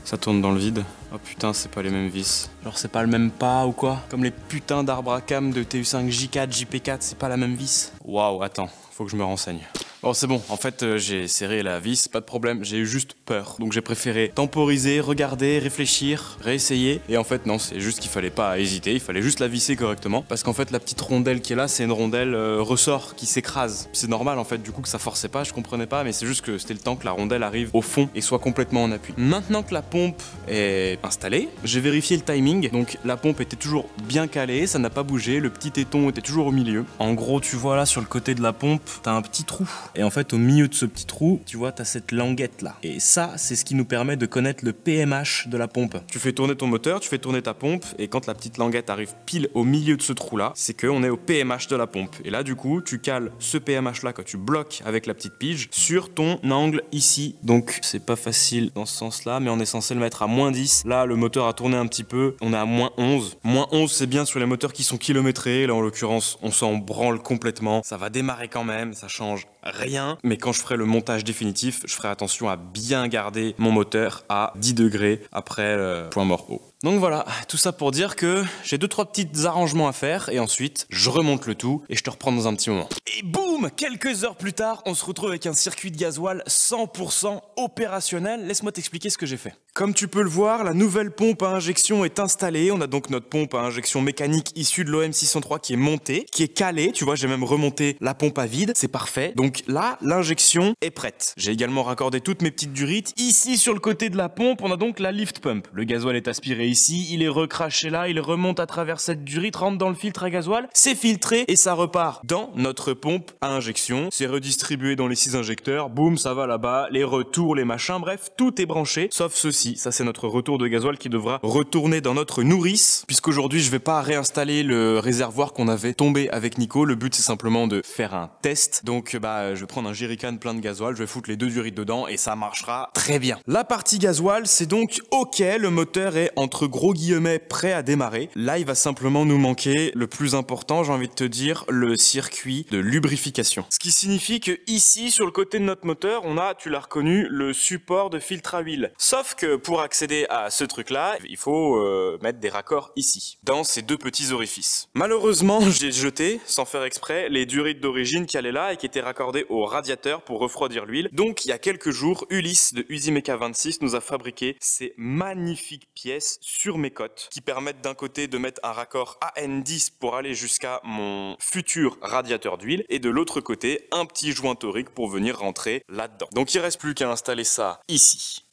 Ça tourne dans le vide. Oh putain, c'est pas les mêmes vis. Genre c'est pas le même pas ou quoi? Comme les putains d'arbres à cam de TU5 J4, JP4, c'est pas la même vis. Waouh, attends, faut que je me renseigne. Bon, c'est bon, en fait, j'ai serré la vis, pas de problème, j'ai eu juste peur. Donc j'ai préféré temporiser, regarder, réfléchir, réessayer. Et en fait, non, c'est juste qu'il fallait pas hésiter, il fallait juste la visser correctement. Parce qu'en fait, la petite rondelle qui est là, c'est une rondelle ressort qui s'écrase. C'est normal, en fait, du coup, que ça forçait pas, je comprenais pas, mais c'est juste que c'était le temps que la rondelle arrive au fond et soit complètement en appui. Maintenant que la pompe est installée, j'ai vérifié le timing. Donc la pompe était toujours bien calée, ça n'a pas bougé, le petit téton était toujours au milieu. En gros, tu vois là, sur le côté de la pompe, t'as un petit trou. Et en fait, au milieu de ce petit trou, tu vois, t'as cette languette là. Et ça, c'est ce qui nous permet de connaître le PMH de la pompe. Tu fais tourner ton moteur, tu fais tourner ta pompe, et quand la petite languette arrive pile au milieu de ce trou là, c'est qu'on est au PMH de la pompe. Et là, du coup, tu cales ce PMH là que tu bloques avec la petite pige sur ton angle ici. Donc, c'est pas facile dans ce sens là, mais on est censé le mettre à -10. Là, le moteur a tourné un petit peu, on est à -11. -11, c'est bien sur les moteurs qui sont kilométrés. Là, en l'occurrence, on s'en branle complètement. Ça va démarrer quand même, ça change rien. Mais quand je ferai le montage définitif, je ferai attention à bien garder mon moteur à 10 degrés après le point mort haut. Donc voilà, tout ça pour dire que j'ai 2-3 petits arrangements à faire et ensuite je remonte le tout et je te reprends dans un petit moment. Et boum, quelques heures plus tard, on se retrouve avec un circuit de gasoil 100% opérationnel. Laisse-moi t'expliquer ce que j'ai fait. Comme tu peux le voir, la nouvelle pompe à injection est installée. On a donc notre pompe à injection mécanique issue de l'OM603 qui est montée, qui est calée. Tu vois, j'ai même remonté la pompe à vide, c'est parfait. Donc là, l'injection est prête. J'ai également raccordé toutes mes petites durites. Ici, sur le côté de la pompe, on a donc la lift pump. Le gasoil est aspiré ici, il est recraché là, il remonte à travers cette durite, rentre dans le filtre à gasoil, c'est filtré et ça repart dans notre pompe à injection. C'est redistribué dans les 6 injecteurs, boum, ça va là-bas, les retours, les machins, bref, tout est branché, sauf ceci. Ça, c'est notre retour de gasoil qui devra retourner dans notre nourrice, puisqu'aujourd'hui, je vais pas réinstaller le réservoir qu'on avait tombé avec Nico. Le but, c'est simplement de faire un test. Donc, je vais prendre un jerrycan plein de gasoil, je vais foutre les 2 durites dedans et ça marchera très bien. La partie gasoil, c'est donc OK, le moteur est entre gros guillemets prêt à démarrer. Là, il va simplement nous manquer le plus important, j'ai envie de te dire, le circuit de lubrification. Ce qui signifie que ici, sur le côté de notre moteur, on a, tu l'as reconnu, le support de filtre à huile. Sauf que pour accéder à ce truc-là, il faut mettre des raccords ici, dans ces 2 petits orifices. Malheureusement, j'ai jeté, sans faire exprès, les durites d'origine qui allaient là et qui étaient raccordées au radiateur pour refroidir l'huile. Donc, il y a quelques jours, Ulysse de Usimeka 26 nous a fabriqué ces magnifiques pièces sur mes côtes qui permettent d'un côté de mettre un raccord AN10 pour aller jusqu'à mon futur radiateur d'huile et de l'autre côté un petit joint torique pour venir rentrer là-dedans. Donc il reste plus qu'à installer ça ici.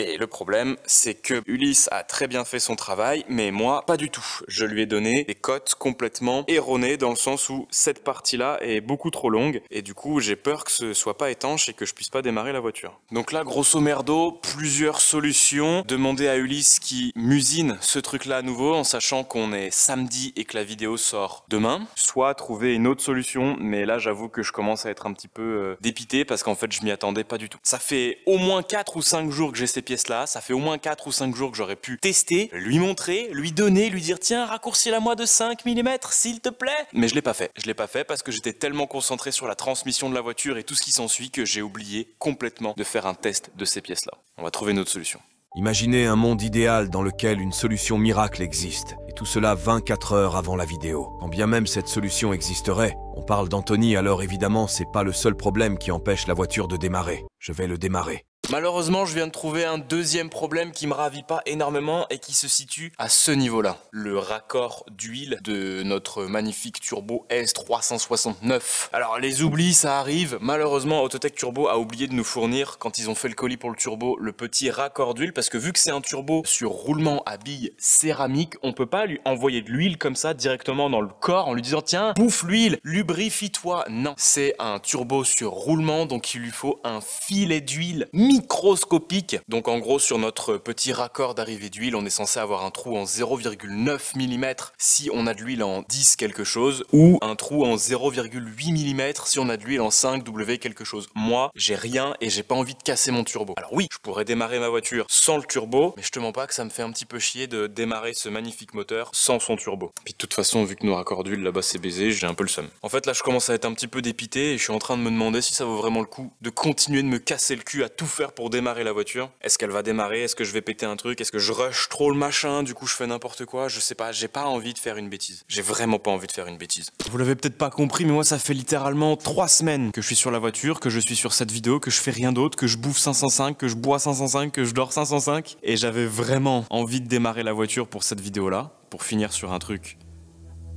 Et le problème, c'est que Ulysse a très bien fait son travail, mais moi, pas du tout. Je lui ai donné des cotes complètement erronées dans le sens où cette partie-là est beaucoup trop longue et du coup, j'ai peur que ce soit pas étanche et que je puisse pas démarrer la voiture. Donc là, grosso merdo, plusieurs solutions. Demander à Ulysse qui m'usine ce truc-là à nouveau en sachant qu'on est samedi et que la vidéo sort demain. Soit trouver une autre solution, mais là, j'avoue que je commence à être un petit peu dépité parce qu'en fait, je m'y attendais pas du tout. Ça fait au moins 4 ou 5 jours que j'ai ces pièces-là, ça fait au moins 4 ou 5 jours que j'aurais pu tester, lui montrer, lui donner, lui dire tiens raccourcis-la moi de 5 mm s'il te plaît. Mais je l'ai pas fait. Je l'ai pas fait parce que j'étais tellement concentré sur la transmission de la voiture et tout ce qui s'ensuit que j'ai oublié complètement de faire un test de ces pièces-là. On va trouver une autre solution. Imaginez un monde idéal dans lequel une solution miracle existe, et tout cela 24 heures avant la vidéo. Quand bien même cette solution existerait, on parle d'Anthony, alors évidemment c'est pas le seul problème qui empêche la voiture de démarrer. Je vais le démarrer. Malheureusement, je viens de trouver un deuxième problème qui me ravit pas énormément et qui se situe à ce niveau-là. Le raccord d'huile de notre magnifique turbo S369. Alors, les oublis, ça arrive. Malheureusement, Autotech Turbo a oublié de nous fournir, quand ils ont fait le colis pour le turbo, le petit raccord d'huile parce que vu que c'est un turbo sur roulement à billes céramique, on peut pas lui envoyer de l'huile comme ça directement dans le corps en lui disant tiens, bouffe l'huile, lubrifie-toi. Non, c'est un turbo sur roulement, donc il lui faut un filet d'huile microscopique. Donc en gros sur notre petit raccord d'arrivée d'huile on est censé avoir un trou en 0,9 mm si on a de l'huile en 10 quelque chose ou un trou en 0,8 mm si on a de l'huile en 5W quelque chose. Moi j'ai rien et j'ai pas envie de casser mon turbo. Alors oui je pourrais démarrer ma voiture sans le turbo mais je te mens pas que ça me fait un petit peu chier de démarrer ce magnifique moteur sans son turbo. Puis de toute façon vu que nos raccords d'huile là-bas c'est baisé j'ai un peu le seum. En fait là je commence à être un petit peu dépité et je suis en train de me demander si ça vaut vraiment le coup de continuer de me casser le cul à tout faire pour démarrer la voiture. Est-ce qu'elle va démarrer? Est-ce que je vais péter un truc? Est-ce que je rush trop le machin? Du coup je fais n'importe quoi? Je sais pas, j'ai pas envie de faire une bêtise. J'ai vraiment pas envie de faire une bêtise. Vous l'avez peut-être pas compris mais moi ça fait littéralement 3 semaines que je suis sur la voiture, que je suis sur cette vidéo, que je fais rien d'autre, que je bouffe 505, que je bois 505, que je dors 505 et j'avais vraiment envie de démarrer la voiture pour cette vidéo là, pour finir sur un truc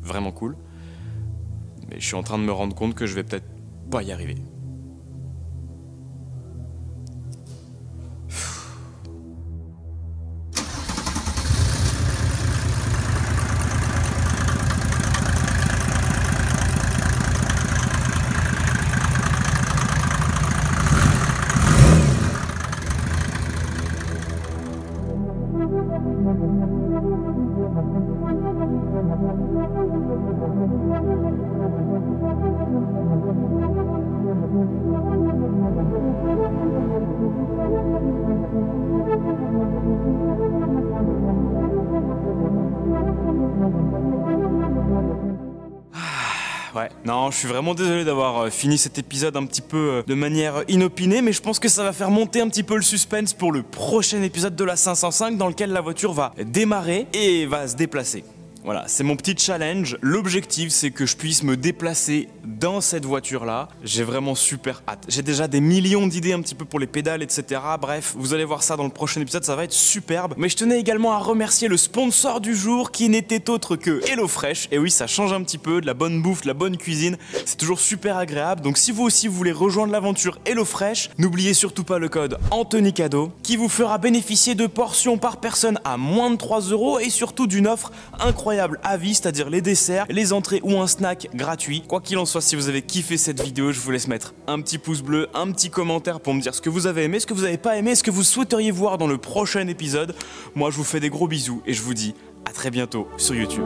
vraiment cool. Mais je suis en train de me rendre compte que je vais peut-être pas y arriver. Ouais, non, je suis vraiment désolé d'avoir fini cet épisode un petit peu de manière inopinée, mais je pense que ça va faire monter un petit peu le suspense pour le prochain épisode de la 505 dans lequel la voiture va démarrer et va se déplacer. Voilà, c'est mon petit challenge. L'objectif, c'est que je puisse me déplacer dans cette voiture-là. J'ai vraiment super hâte. J'ai déjà des millions d'idées un petit peu pour les pédales, etc. Bref, vous allez voir ça dans le prochain épisode, ça va être superbe. Mais je tenais également à remercier le sponsor du jour qui n'était autre que HelloFresh. Et oui, ça change un petit peu, de la bonne bouffe, de la bonne cuisine. C'est toujours super agréable. Donc si vous aussi vous voulez rejoindre l'aventure HelloFresh, n'oubliez surtout pas le code ANTHONYCADEAU qui vous fera bénéficier de portions par personne à moins de 3 € et surtout d'une offre incroyable à vie, c'est-à-dire les desserts, les entrées ou un snack gratuit. Quoi qu'il en soit, si vous avez kiffé cette vidéo, je vous laisse mettre un petit pouce bleu, un petit commentaire pour me dire ce que vous avez aimé, ce que vous n'avez pas aimé, ce que vous souhaiteriez voir dans le prochain épisode. Moi, je vous fais des gros bisous et je vous dis à très bientôt sur YouTube.